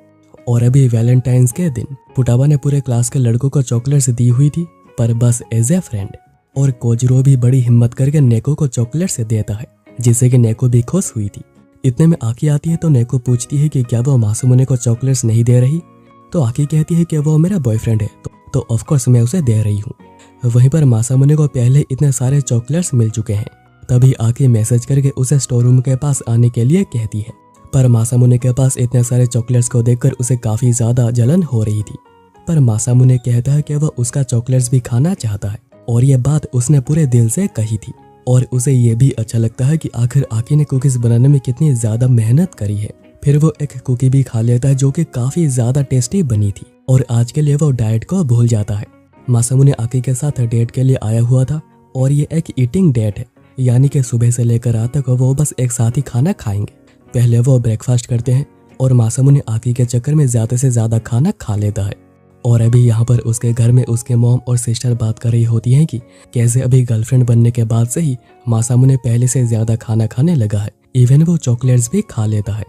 और अभी वैलेंटाइंस के दिन फुटावा ने पूरे क्लास के लड़कों को चॉकलेट्स दी हुई थी, पर बस एज ए फ्रेंड। और कोजरो भी बड़ी हिम्मत करके नेको को चॉकलेट्स देता है जिससे कि नेको भी खुश हुई थी। इतने में आकी आती है तो नेको पूछती है कि क्या वो मासूमुने को चॉकलेट्स नहीं दे रही, तो आकी कहती है कि वो मेरा बॉयफ्रेंड है तो ऑफ कोर्स मैं उसे दे रही हूँ। वहीं पर मासामुने को पहले इतने सारे चॉकलेट्स मिल चुके हैं, तभी आके मैसेज करके उसे स्टोर रूम के पास आने के लिए कहती है। पर मासामुने के पास इतने सारे चॉकलेट्स को देखकर उसे काफी ज्यादा जलन हो रही थी, पर मासामुने कहता है कि वह उसका चॉकलेट्स भी खाना चाहता है और ये बात उसने पूरे दिल से कही थी। और उसे ये भी अच्छा लगता है कि आखिर आकी ने कुकीज बनाने में कितनी ज्यादा मेहनत करी है। फिर वो एक कुकी भी खा लेता है जो कि काफी ज्यादा टेस्टी बनी थी और आज के लिए वो डाइट को भूल जाता है। मासामुने आकी के साथ डेट के लिए आया हुआ था और ये एक ईटिंग डेट है, यानी कि सुबह से लेकर रात तक वो बस एक साथ ही खाना खाएंगे। पहले वो ब्रेकफास्ट करते हैं और मासामुने आकी के चक्कर में ज्यादा से ज्यादा खाना खा लेता है। और अभी यहाँ पर उसके घर में उसके मॉम और सिस्टर बात कर रही होती हैं कि कैसे अभी गर्लफ्रेंड बनने के बाद से ही मासामुने पहले से ज्यादा खाना खाने लगा है, इवन वो चॉकलेट्स भी खा लेता है।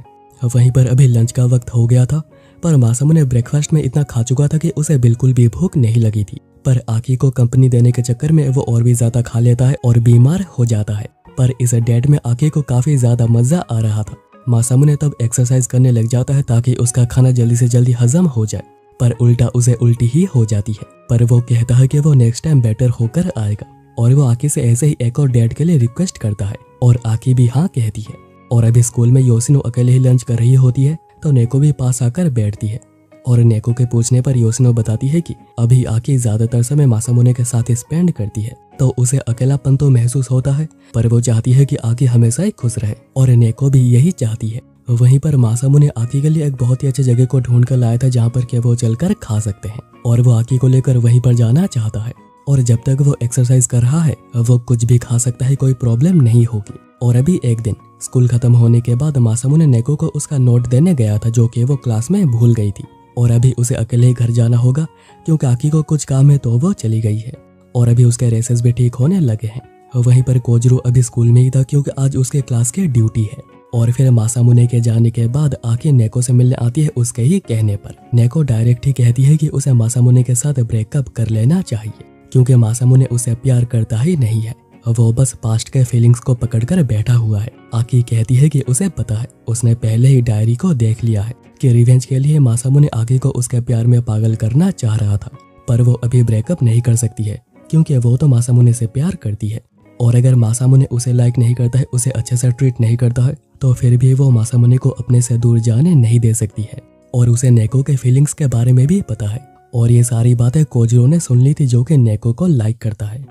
वहीं पर अभी लंच का वक्त हो गया था, पर मासामुने ब्रेकफास्ट में इतना खा चुका था कि उसे बिल्कुल भी भूख नहीं लगी थी। पर आकी को कंपनी देने के चक्कर में वो और भी ज्यादा खा लेता है और बीमार हो जाता है। पर इस डेट में आकी को काफी ज्यादा मजा आ रहा था। मासामुने तब एक्सरसाइज करने लग जाता है ताकि उसका खाना जल्दी से जल्दी हजम हो जाए, पर उल्टा उसे उल्टी ही हो जाती है। पर वो कहता है कि वो नेक्स्ट टाइम बेटर होकर आएगा और वो आकी से ऐसे ही एक और डेट के लिए रिक्वेस्ट करता है और आकी भी हाँ कहती है। और अभी स्कूल में योशिनो अकेले ही लंच कर रही होती है तो नेको भी पास आकर बैठती है और नेको के पूछने पर योशिनो बताती है कि अभी आकी ज्यादातर समय मासामुने के साथ स्पेंड करती है तो उसे अकेलापन तो महसूस होता है, पर वो चाहती है कि आकी हमेशा ही खुश रहे और नेको भी यही चाहती है। वहीं पर मासामुने आकी के लिए एक बहुत ही अच्छी जगह को ढूंढ कर लाया था जहाँ पर के वो चलकर खा सकते हैं और वो आकी को लेकर वहीं पर जाना चाहता है। और जब तक वो एक्सरसाइज कर रहा है वो कुछ भी खा सकता है, कोई प्रॉब्लम नहीं होगी। और अभी एक दिन स्कूल खत्म होने के बाद मासामुने नेको को उसका नोट देने गया था जो कि वो क्लास में भूल गई थी और अभी उसे अकेले ही घर जाना होगा क्योंकि आकी को कुछ काम है तो वो चली गई है। और अभी उसके रेसेस भी ठीक होने लगे हैं। वहीं पर कोजरो अभी स्कूल में ही था क्योंकि आज उसके क्लास की ड्यूटी है और फिर मासामुने के जाने के बाद आके नेको से मिलने आती है उसके ही कहने पर। नेको डायरेक्ट ही कहती है कि उसे मासामुने के साथ ब्रेकअप कर लेना चाहिए क्योंकि मासामुने उसे प्यार करता ही नहीं है, वो बस पास्ट के फीलिंग्स को पकड़कर बैठा हुआ है। आकी कहती है कि उसे पता है, उसने पहले ही डायरी को देख लिया है कि रिवेंज के लिए मासामुने आकी को उसके प्यार में पागल करना चाह रहा था, पर वो अभी ब्रेकअप नहीं कर सकती है क्योंकि वो तो मासामुने से प्यार करती है। और अगर मासामुने उसे लाइक नहीं करता है, उसे अच्छे से ट्रीट नहीं करता है, तो फिर भी वो मासामुने को अपने से दूर जाने नहीं दे सकती है। और उसे नेको के फीलिंग्स के बारे में भी पता है और ये सारी बातें कोजिरो ने सुन ली थी जो कि नेको को लाइक करता है।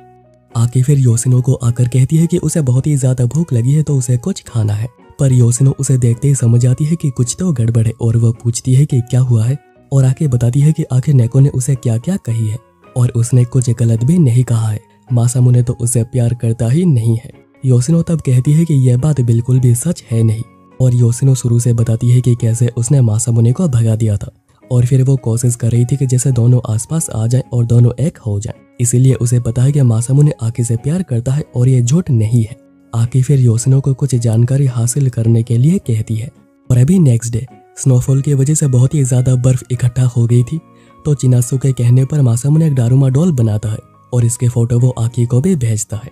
आकी फिर योशिनो को आकर कहती है कि उसे बहुत ही ज्यादा भूख लगी है तो उसे कुछ खाना है, पर योशिनो उसे देखते ही समझ आती है कि कुछ तो गड़बड़ है और वो पूछती है कि क्या हुआ है, और आके बताती है कि आखिर नेको ने उसे क्या क्या कही है और उसने कुछ गलत भी नहीं कहा है, मासामुने तो उसे प्यार करता ही नहीं है। योशिनो तब कहती है कि यह बात बिल्कुल भी सच है नहीं, और योशिनो शुरू से बताती है कि कैसे उसने मासामुने को भगा दिया था और फिर वो कोशिश कर रही थी कि जैसे दोनों आसपास आ जाएं और दोनों एक हो जाएं। इसीलिए उसे पता है कि मासामुने आकी से प्यार करता है और ये झूठ नहीं है। आकी फिर योशिनो को कुछ जानकारी हासिल करने के लिए कहती है। और अभी नेक्स्ट डे स्नोफॉल की वजह से बहुत ही ज्यादा बर्फ इकट्ठा हो गई थी, तो चिनासु के कहने पर मासामुने एक डारुमा डॉल बनाता है और इसके फोटो वो आकी को भी भेजता है।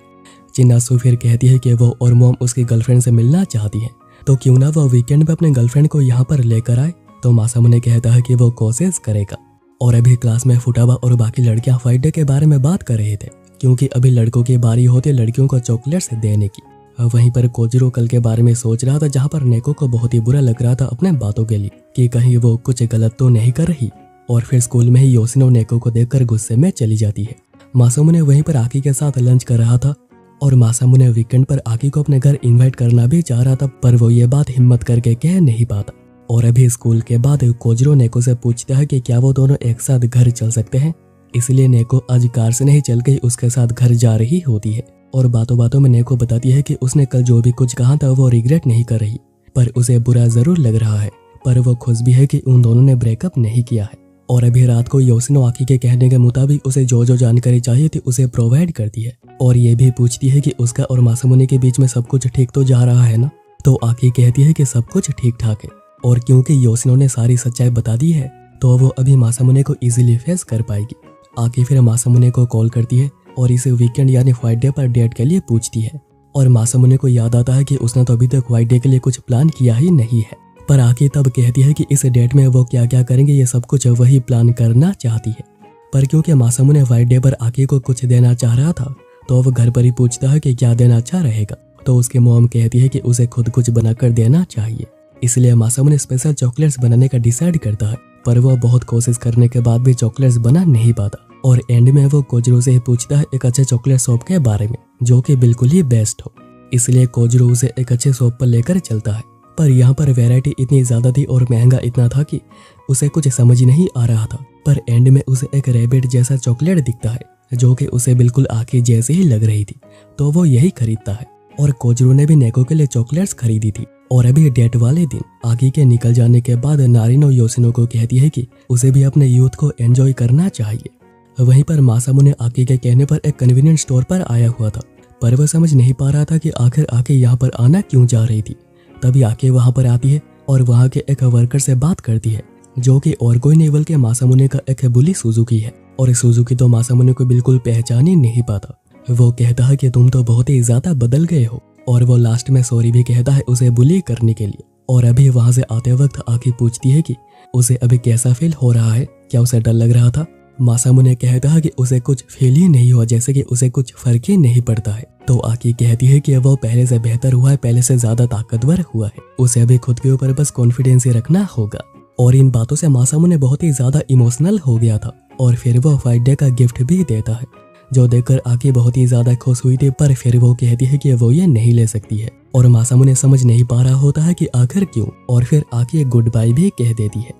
चिनासु फिर कहती है कि वो और मॉम उसकी गर्लफ्रेंड से मिलना चाहती हैं, तो क्यों ना वो वीकेंड पे अपने गर्लफ्रेंड को यहाँ पर लेकर आए। तो मासामुने कहता है कि वो कोशिश करेगा। और अभी क्लास में फुटाबा और बाकी लड़कियां फाइट डे के बारे में बात कर रहे थे क्योंकि अभी लड़कों की बारी होती है लड़कियों को चॉकलेट्स देने की। वहीं पर कोजिरो कल के बारे में सोच रहा था जहाँ पर नेको को बहुत ही बुरा लग रहा था अपने बातों के लिए कि कहीं वो कुछ गलत तो नहीं कर रही। और फिर स्कूल में ही योशिनो नेको को देखकर गुस्से में चली जाती है। मासामुने वहीं पर आकी के साथ लंच कर रहा था और मासामुने वीकेंड पर आकी को अपने घर इनवाइट करना भी चाह रहा था, पर वो ये बात हिम्मत करके कह नहीं पाता। और अभी स्कूल के बाद कोजिरो नेको से पूछता है कि क्या वो दोनों एक साथ घर चल सकते हैं। इसलिए नेको आज कार से नहीं चल के उसके साथ घर जा रही होती है और बातों बातों में नेको बताती है कि उसने कल जो भी कुछ कहा था वो रिग्रेट नहीं कर रही, पर उसे बुरा जरूर लग रहा है, पर वो खुश भी है कि उन दोनों ने ब्रेकअप नहीं किया है। और अभी रात को योशिनो आकी के कहने के मुताबिक उसे जो जो जानकारी चाहिए थी उसे प्रोवाइड करती है और ये भी पूछती है कि उसका और मासामुने के बीच में सब कुछ ठीक तो जा रहा है ना। तो आकी कहती है कि सब कुछ ठीक ठाक है और क्योंकि योशिनो ने सारी सच्चाई बता दी है तो वो अभी मासामुने को इजीली फेस कर पाएगी। आकी फिर मासामुने को कॉल करती है और इसे वीकेंड यानी व्हाइट डे पर डेट के लिए पूछती है और मासामुने को याद आता है कि उसने तो अभी तक व्हाइट डे के लिए कुछ प्लान किया ही नहीं है। पर आकी तब कहती है कि इस डेट में वो क्या क्या करेंगे ये सब कुछ वही प्लान करना चाहती है। पर क्योंकि मासामुने व्हाइट डे पर आकी को कुछ देना चाह रहा था तो वो घर पर ही पूछता है कि क्या देना अच्छा रहेगा, तो उसकी मॉम कहती है कि उसे खुद कुछ बनाकर देना चाहिए। इसलिए मासामुने स्पेशल चॉकलेट्स बनाने का डिसाइड करता है, पर वो बहुत कोशिश करने के बाद भी चॉकलेट्स बना नहीं पाता और एंड में वो कोजिरो से ही पूछता है एक अच्छे चॉकलेट शॉप के बारे में जो कि बिल्कुल ही बेस्ट हो। इसलिए कोजिरो उसे एक अच्छे शॉप पर लेकर चलता है, पर यहाँ पर वैरायटी इतनी ज्यादा थी और महंगा इतना था कि उसे कुछ समझ नहीं आ रहा था। पर एंड में उसे एक रैबिट जैसा चॉकलेट दिखता है जो कि उसे बिल्कुल आकी जैसे ही लग रही थी, तो वो यही खरीदता है। और कोजिरो ने भी नेको के लिए चॉकलेट्स खरीदी थी। और अभी डेट वाले दिन आकी के निकल जाने के बाद नारिनो योशिनो को कहती है कि उसे भी अपने यूथ को एंजॉय करना चाहिए। वहीं पर मासामुने आकी के कहने पर एक कन्वीनियंट स्टोर पर आया हुआ था, पर वह समझ नहीं पा रहा था कि आखिर आके यहाँ पर आना क्यों जा रही थी। तभी आके वहाँ पर आती है और वहाँ के एक वर्कर से बात करती है जो कि और कोई नहीं बल्कि मासामुने का एक बुली सुजुकी है। और सुजुकी तो मासामुने को बिल्कुल पहचान ही नहीं पाता। वो कहता है कि तुम तो बहुत ही ज्यादा बदल गए हो और वो लास्ट में सॉरी भी कहता है उसे बुली करने के लिए। और अभी वहाँ से आते वक्त आकी पूछती है कि उसे अभी कैसा फील हो रहा है, क्या उसे डर लग रहा था। मासामुने कहता है कि उसे कुछ फील ही नहीं हुआ, जैसे कि उसे कुछ फर्क ही नहीं पड़ता है। तो आकी कहती है कि वो पहले से बेहतर हुआ है, पहले से ज्यादा ताकतवर हुआ है, उसे अभी खुद के ऊपर बस कॉन्फिडेंस ही रखना होगा। और इन बातों से मासामुने बहुत ही ज्यादा इमोशनल हो गया था और फिर वो व्हाइट डे का गिफ्ट भी देता है जो देखकर आकी बहुत ही ज्यादा खुश हुई थी। पर फिर वो कहती है कि वो ये नहीं ले सकती है और मासामुने समझ नहीं पा रहा होता है कि आखिर क्यों, और फिर आकी एक गुड बाय भी कह देती है।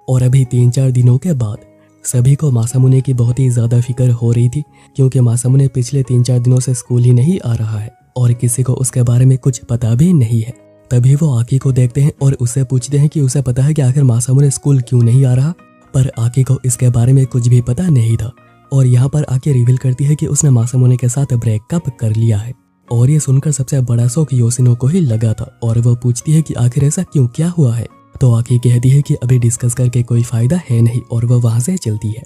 और अभी 3-4 दिनों के बाद सभी को मासामुने की बहुत ही ज्यादा फिक्र हो रही थी क्योंकि मासामुने पिछले 3-4 दिनों से स्कूल ही नहीं आ रहा है और किसी को उसके बारे में कुछ पता भी नहीं है। तभी वो आकी को देखते हैं और उससे पूछते हैं कि उसे पता है कि आखिर मासामुने स्कूल क्यों नहीं आ रहा। पर आकी को इसके बारे में कुछ भी पता नहीं था और यहाँ पर आके रिवील करती है कि उसने मासामुने के साथ ब्रेकअप कर लिया है। और ये सुनकर सबसे बड़ा शौक योशिनो को ही लगा था और वो पूछती है कि आखिर ऐसा क्यों, क्या हुआ है। तो आकी कहती है कि अभी डिस्कस करके कोई फायदा है नहीं और वो वहां से चलती है।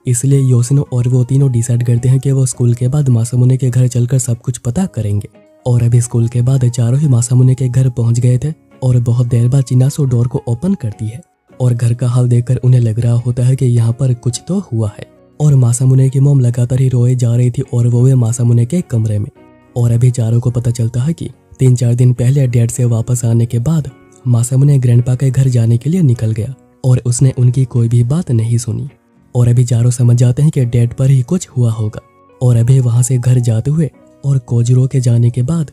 इसलिए योशिनो और वो तीनों डिसाइड करते हैं कि वो स्कूल के बाद मासामुने के घर चलकर सब कुछ पता करेंगे। और अभी स्कूल के बाद चारों ही मासामुने के घर पहुंच गए थे और बहुत देर बाद चिनासो डोर को ओपन करती है और घर का हाल देखकर उन्हें लग रहा होता है कि यहाँ पर कुछ तो हुआ है। और मासामुने की मोम लगातार ही रोए जा रही थी और वो मासामुने के कमरे में। और अभी चारों को पता चलता है कि 3-4 दिन पहले डैड से वापस आने के बाद मासामुने ग्रैंडपा के घर जाने के लिए निकल गया और उसने उनकी कोई भी बात नहीं सुनी। और अभी चारों समझ जाते हैं कि डैड पर ही कुछ हुआ होगा। और अभी वहां से घर जाते हुए और कोजिरो के जाने के बाद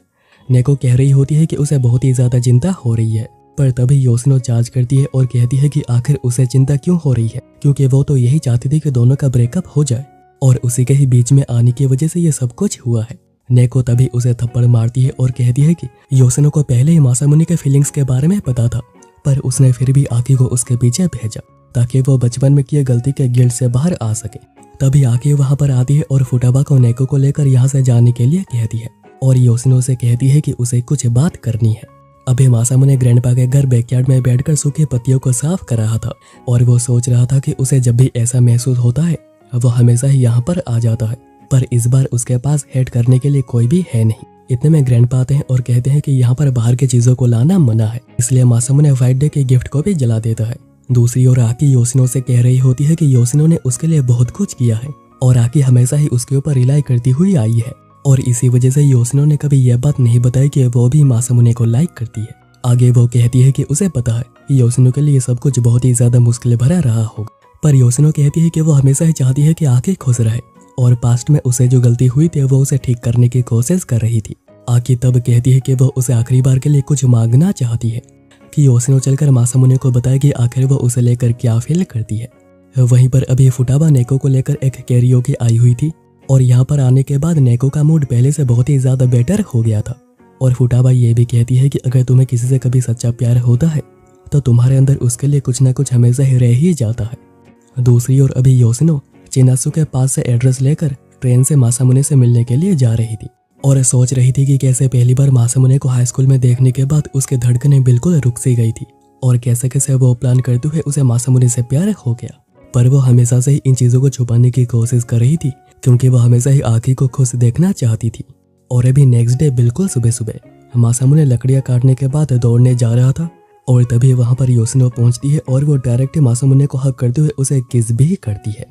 नेको कह रही होती है कि उसे बहुत ही ज्यादा चिंता हो रही है। पर तभी योशिनो चार्ज करती है और कहती है कि आखिर उसे चिंता क्यों हो रही है, क्योंकि वो तो यही चाहती थी कि दोनों का ब्रेकअप हो जाए और उसी के ही बीच में आने की वजह से ये सब कुछ हुआ है। नेको तभी उसे थप्पड़ मारती है और कहती है कि योशिनो को पहले ही मासामुने के फीलिंग्स के बारे में पता था, पर उसने फिर भी आकी को उसके पीछे भेजा ताकि वो बचपन में किए गलती के गिल्ट से बाहर आ सके। तभी आकी वहां पर आती है और फुटाबा को नेको को लेकर यहाँ से जाने के लिए कहती है और योशिनो से कहती है कि उसे कुछ बात करनी है। अभी मासामुने ग्रैंडपा के घर बैकयार्ड में बैठकर सूखे पत्तियों को साफ कर रहा था और वो सोच रहा था कि उसे जब भी ऐसा महसूस होता है वो हमेशा ही यहाँ पर आ जाता है, पर इस बार उसके पास हेड करने के लिए कोई भी है नहीं। इतने में ग्रैंडपा आते हैं और कहते हैं कि यहाँ पर बाहर की चीजों को लाना मना है, इसलिए मासामुने व्हाइट डे के गिफ्ट को भी जला देता है। दूसरी ओर आकी योशिनो से कह रही होती है कि योशिनो ने उसके लिए बहुत कुछ किया है और आकी हमेशा ही उसके ऊपर रिलाई करती हुई आई है और इसी वजह से योशिनो ने कभी यह बात नहीं बताई कि वो भी मासामुने को लाइक करती है। आगे वो कहती है कि उसे पता है कि योशिनो के लिए सब कुछ बहुत ही ज्यादा मुश्किल भरा रहा होगा, पर योशिनो कहती है कि वो हमेशा ही चाहती है कि आकी खुश रहे और पास्ट में उसे जो गलती हुई थी वो उसे ठीक करने की कोशिश कर रही थी। आकी तब कहती है कि वो उसे आखिरी बार के लिए कुछ मांगना चाहती है कि योशिनो चलकर मासामुने को बताए कि आखिर वो उसे लेकर क्या फील करती है। वहीं पर अभी फुटाबा नेको को लेकर एक कैरियोके आई हुई थी और यहाँ पर आने के बाद नेको का मूड पहले से बहुत ही ज्यादा बेटर हो गया था और फुटाबा ये भी कहती है कि अगर तुम्हें किसी से कभी सच्चा प्यार होता है तो तुम्हारे अंदर उसके लिए कुछ ना कुछ हमेशा ही रह ही जाता है। दूसरी ओर अभी योशिनो चिनासु के पास से एड्रेस लेकर ट्रेन से मासामुने से मिलने के लिए जा रही थी और सोच रही थी कि कैसे पहली बार मासामुने को हाई स्कूल में देखने के बाद उसके धड़कनें बिल्कुल रुक सी गई थी और कैसे कैसे वो प्लान करते हुए उसे मासामुने से प्यार हो गया। पर वो हमेशा से ही इन चीजों को छुपाने की कोशिश कर रही थी क्योंकि वो हमेशा ही आकी को खुश देखना चाहती थी। और अभी नेक्स्ट डे बिल्कुल सुबह सुबह मासामुने लकड़ियां काटने के बाद दौड़ने जा रहा था और तभी वहां पर योशिनो पहुंचती है और वो डायरेक्ट मासामुने को हक करते हुए उसे किस भी करती है।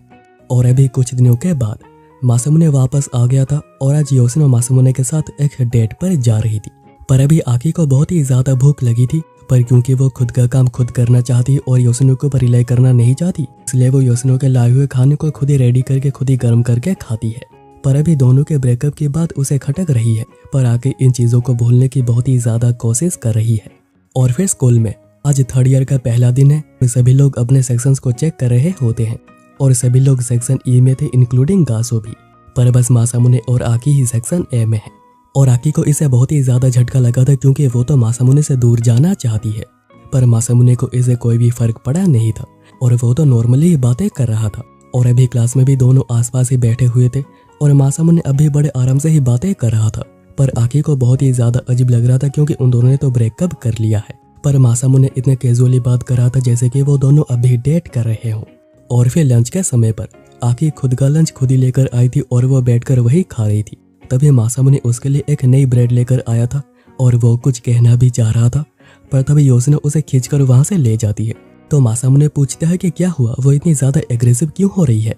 और अभी कुछ दिनों के बाद मासामुने वापस आ गया था और आज योशिनो मासामुने के साथ एक डेट पर जा रही थी। पर अभी आकी को बहुत ही ज्यादा भूख लगी थी, पर क्योंकि वो खुद का काम खुद करना चाहती और योशिनो के ऊपर रिलाई करना नहीं चाहती, इसलिए वो योशिनो के लाए हुए खाने को खुद ही रेडी करके खुद ही गर्म करके खाती है। पर अभी दोनों के ब्रेकअप की बात उसे खटक रही है, पर आके इन चीजों को भूलने की बहुत ही ज्यादा कोशिश कर रही है। और फिर स्कूल में आज 3rd ईयर का पहला दिन है और सभी लोग अपने सेक्शंस को चेक कर रहे होते हैं और सभी लोग सेक्शन ई में थे इंक्लूडिंग गासो भी, पर बस मासामुने और आकी ही सेक्शन ए में है। और आकी को इसे बहुत ही ज्यादा झटका लगा था क्योंकि वो तो मासामुने से दूर जाना चाहती है, पर मासामुने को इसे कोई भी फर्क पड़ा नहीं था और वो तो नॉर्मली ही बातें कर रहा था। और अभी क्लास में भी दोनों आसपास ही बैठे हुए थे और मासामुने अभी बड़े आराम से ही बातें कर रहा था, पर आकी को बहुत ही ज्यादा अजीब लग रहा था क्योंकि उन दोनों ने तो ब्रेकअप कर लिया है, पर मासामुने इतने कैजुअली बात कर रहा था जैसे कि वो दोनों अभी डेट कर रहे हो। और फिर लंच के समय पर आकी खुद का लंच खुद ही लेकर आई थी और वो बैठकर वही खा रही थी। तभी मासामुने उसके लिए एक नई ब्रेड लेकर आया था और वो कुछ कहना भी चाह रहा था, पर तभी योशिनो उसे खींचकर वहां से ले जाती है। तो मासामुने पूछता है कि क्या हुआ, वो इतनी ज्यादा एग्रेसिव क्यों हो रही है।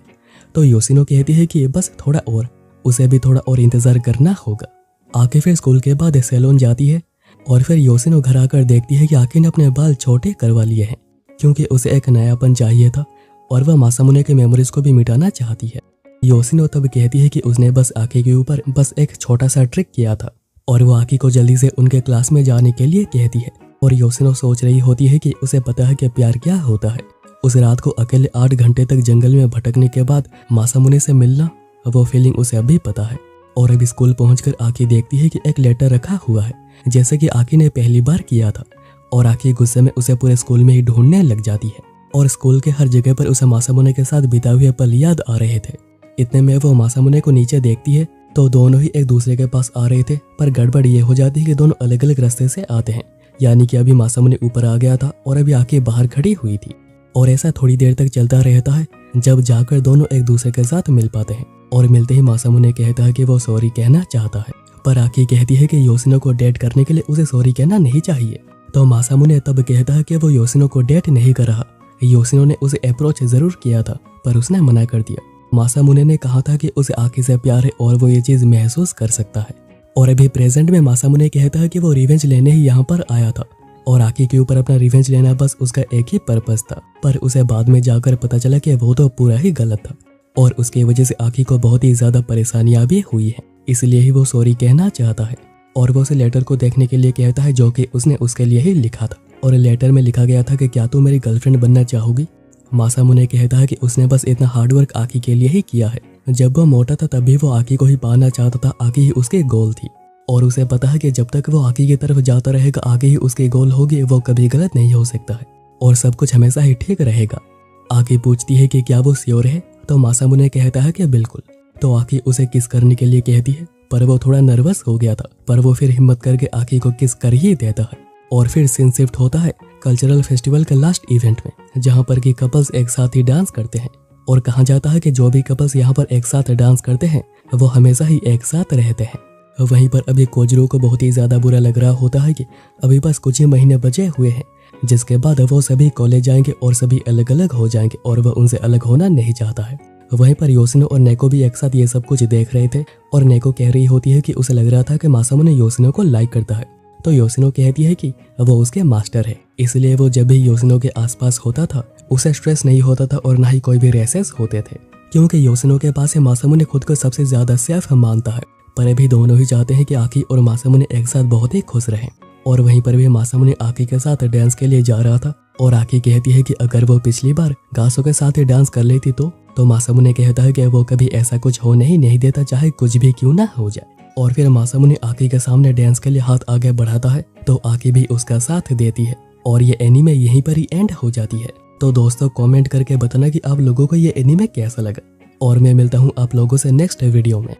तो योशिनो कहती है कि बस थोड़ा और, उसे भी थोड़ा और इंतजार करना होगा। आके फिर स्कूल के बाद सैलून जाती है और फिर योशिनो घर आकर देखती है कि आकी ने अपने बाल छोटे करवा लिए हैं क्योंकि उसे एक नयापन चाहिए था और वह मासामुने के मेमोरीज को भी मिटाना चाहती है। योशिनो तब कहती है कि उसने बस आकी के ऊपर बस एक छोटा सा ट्रिक किया था और वो आकी को जल्दी से उनके क्लास में जाने के लिए कहती है। और योशिनो सोच रही होती है कि उसे पता है कि प्यार क्या होता है। उस रात को अकेले 8 घंटे तक जंगल में भटकने के बाद मासामुने से मिलना, वो फीलिंग उसे अभी पता है। और अब स्कूल पहुंचकर आकी देखती है कि एक लेटर रखा हुआ है जैसे कि आकी ने पहली बार किया था और आकी गुस्से में उसे पूरे स्कूल में ही ढूंढने लग जाती है और स्कूल के हर जगह पर उसे मासामुने के साथ बिताए हुए पल याद आ रहे थे। इतने में वो मासामुने को नीचे देखती है तो दोनों ही एक दूसरे के पास आ रहे थे, पर गड़बड़ ये हो जाती है कि दोनों अलग अलग रास्ते से आते हैं। यानी कि अभी मासामुने ऊपर आ गया था और अभी आके बाहर खड़ी हुई थी। और ऐसा थोड़ी देर तक चलता रहता है, जब जाकर दोनों एक दूसरे के साथ मिल पाते हैं। और मिलते ही मासामुने कहता है कि वो सॉरी कहना चाहता है, पर आकी कहती है कि योशिनो को डेट करने के लिए उसे सॉरी कहना नहीं चाहिए। तो मासामुने तब कहता है कि वो योशिनो को डेट नहीं कर रहा। योशिनो ने उसे अप्रोच जरूर किया था, पर उसने मना कर दिया। मासामुने ने कहा था कि उसे आकी से प्यार है और वो ये चीज महसूस कर सकता है। और अभी प्रेजेंट में मासामुने कहता है कि वो रिवेंज लेने ही यहाँ पर आया था और आकी के ऊपर अपना रिवेंज लेना बस उसका एक ही पर्पस था। पर उसे बाद में जाकर पता चला कि वो तो पूरा ही गलत था और उसकी वजह से आकी को बहुत ही ज्यादा परेशानियां भी हुई हैं। इसलिए ही वो सॉरी कहना चाहता है और वो उसे लेटर को देखने के लिए कहता है, जो कि उसने उसके लिए ही लिखा था। और लेटर में लिखा गया था कि क्या तू मेरी गर्लफ्रेंड बनना चाहोगी। मासामुने कहता है कि उसने बस इतना हार्डवर्क आकी के लिए ही किया है। जब वो मोटा था तब भी वो आकी को ही पाना चाहता था, आकी ही उसके गोल थी। और उसे पता है कि जब तक वो आकी की तरफ जाता रहेगा आगे ही उसके गोल होगी, वो कभी गलत नहीं हो सकता है और सब कुछ हमेशा ही ठीक रहेगा। आकी पूछती है कि क्या वो श्योर है, तो मासामुने कहता है कि बिल्कुल। तो आकी उसे किस करने के लिए कहती है, पर वो थोड़ा नर्वस हो गया था, पर वो फिर हिम्मत करके आकी को किस कर ही देता है। और फिर सीन शिफ्ट होता है कल्चरल फेस्टिवल के लास्ट इवेंट में, जहाँ पर कि कपल्स एक साथ ही डांस करते हैं। और कहा जाता है कि जो भी कपल्स यहाँ पर एक साथ डांस करते हैं वो हमेशा ही एक साथ रहते हैं। वहीं पर अभी कोजरो को बहुत ही ज्यादा बुरा लग रहा होता है कि अभी बस कुछ ही महीने बचे हुए हैं, जिसके बाद वो सभी कॉलेज जाएंगे और सभी अलग अलग हो जाएंगे और वह उनसे अलग होना नहीं चाहता है। वहीं पर योशिनो और नेको भी एक साथ ये सब कुछ देख रहे थे और नेको कह रही होती है कि उसे लग रहा था कि मासामुने योशिनो को लाइक करता है। तो योशिनो कहती है कि वो उसके मास्टर है, इसलिए वो जब भी योशिनो के आसपास होता था उसे स्ट्रेस नहीं होता था और ना ही कोई भी रेसेस होते थे, क्योंकि योशिनो के पास है मासामुने खुद को सबसे ज्यादा सेफ मानता है। पर अभी दोनों ही चाहते हैं कि आकी और मासामुने एक साथ बहुत ही खुश रहें। और वहीं पर भी मासामुने आकी के साथ डांस के लिए जा रहा था और आकी कहती है कि अगर वो पिछली बार गासो के साथ ही डांस कर लेती तो मासामुने कहता है कि वो कभी ऐसा कुछ होने ही नहीं देता, चाहे कुछ भी क्यों ना हो जाए। और फिर मासामुने आकी के सामने डांस के लिए हाथ आगे बढ़ाता है तो आकी भी उसका साथ देती है और ये एनीमे यहीं पर ही एंड हो जाती है। तो दोस्तों कमेंट करके बताना कि आप लोगों को ये एनीमे कैसा लगा और मैं मिलता हूँ आप लोगों से नेक्स्ट वीडियो में।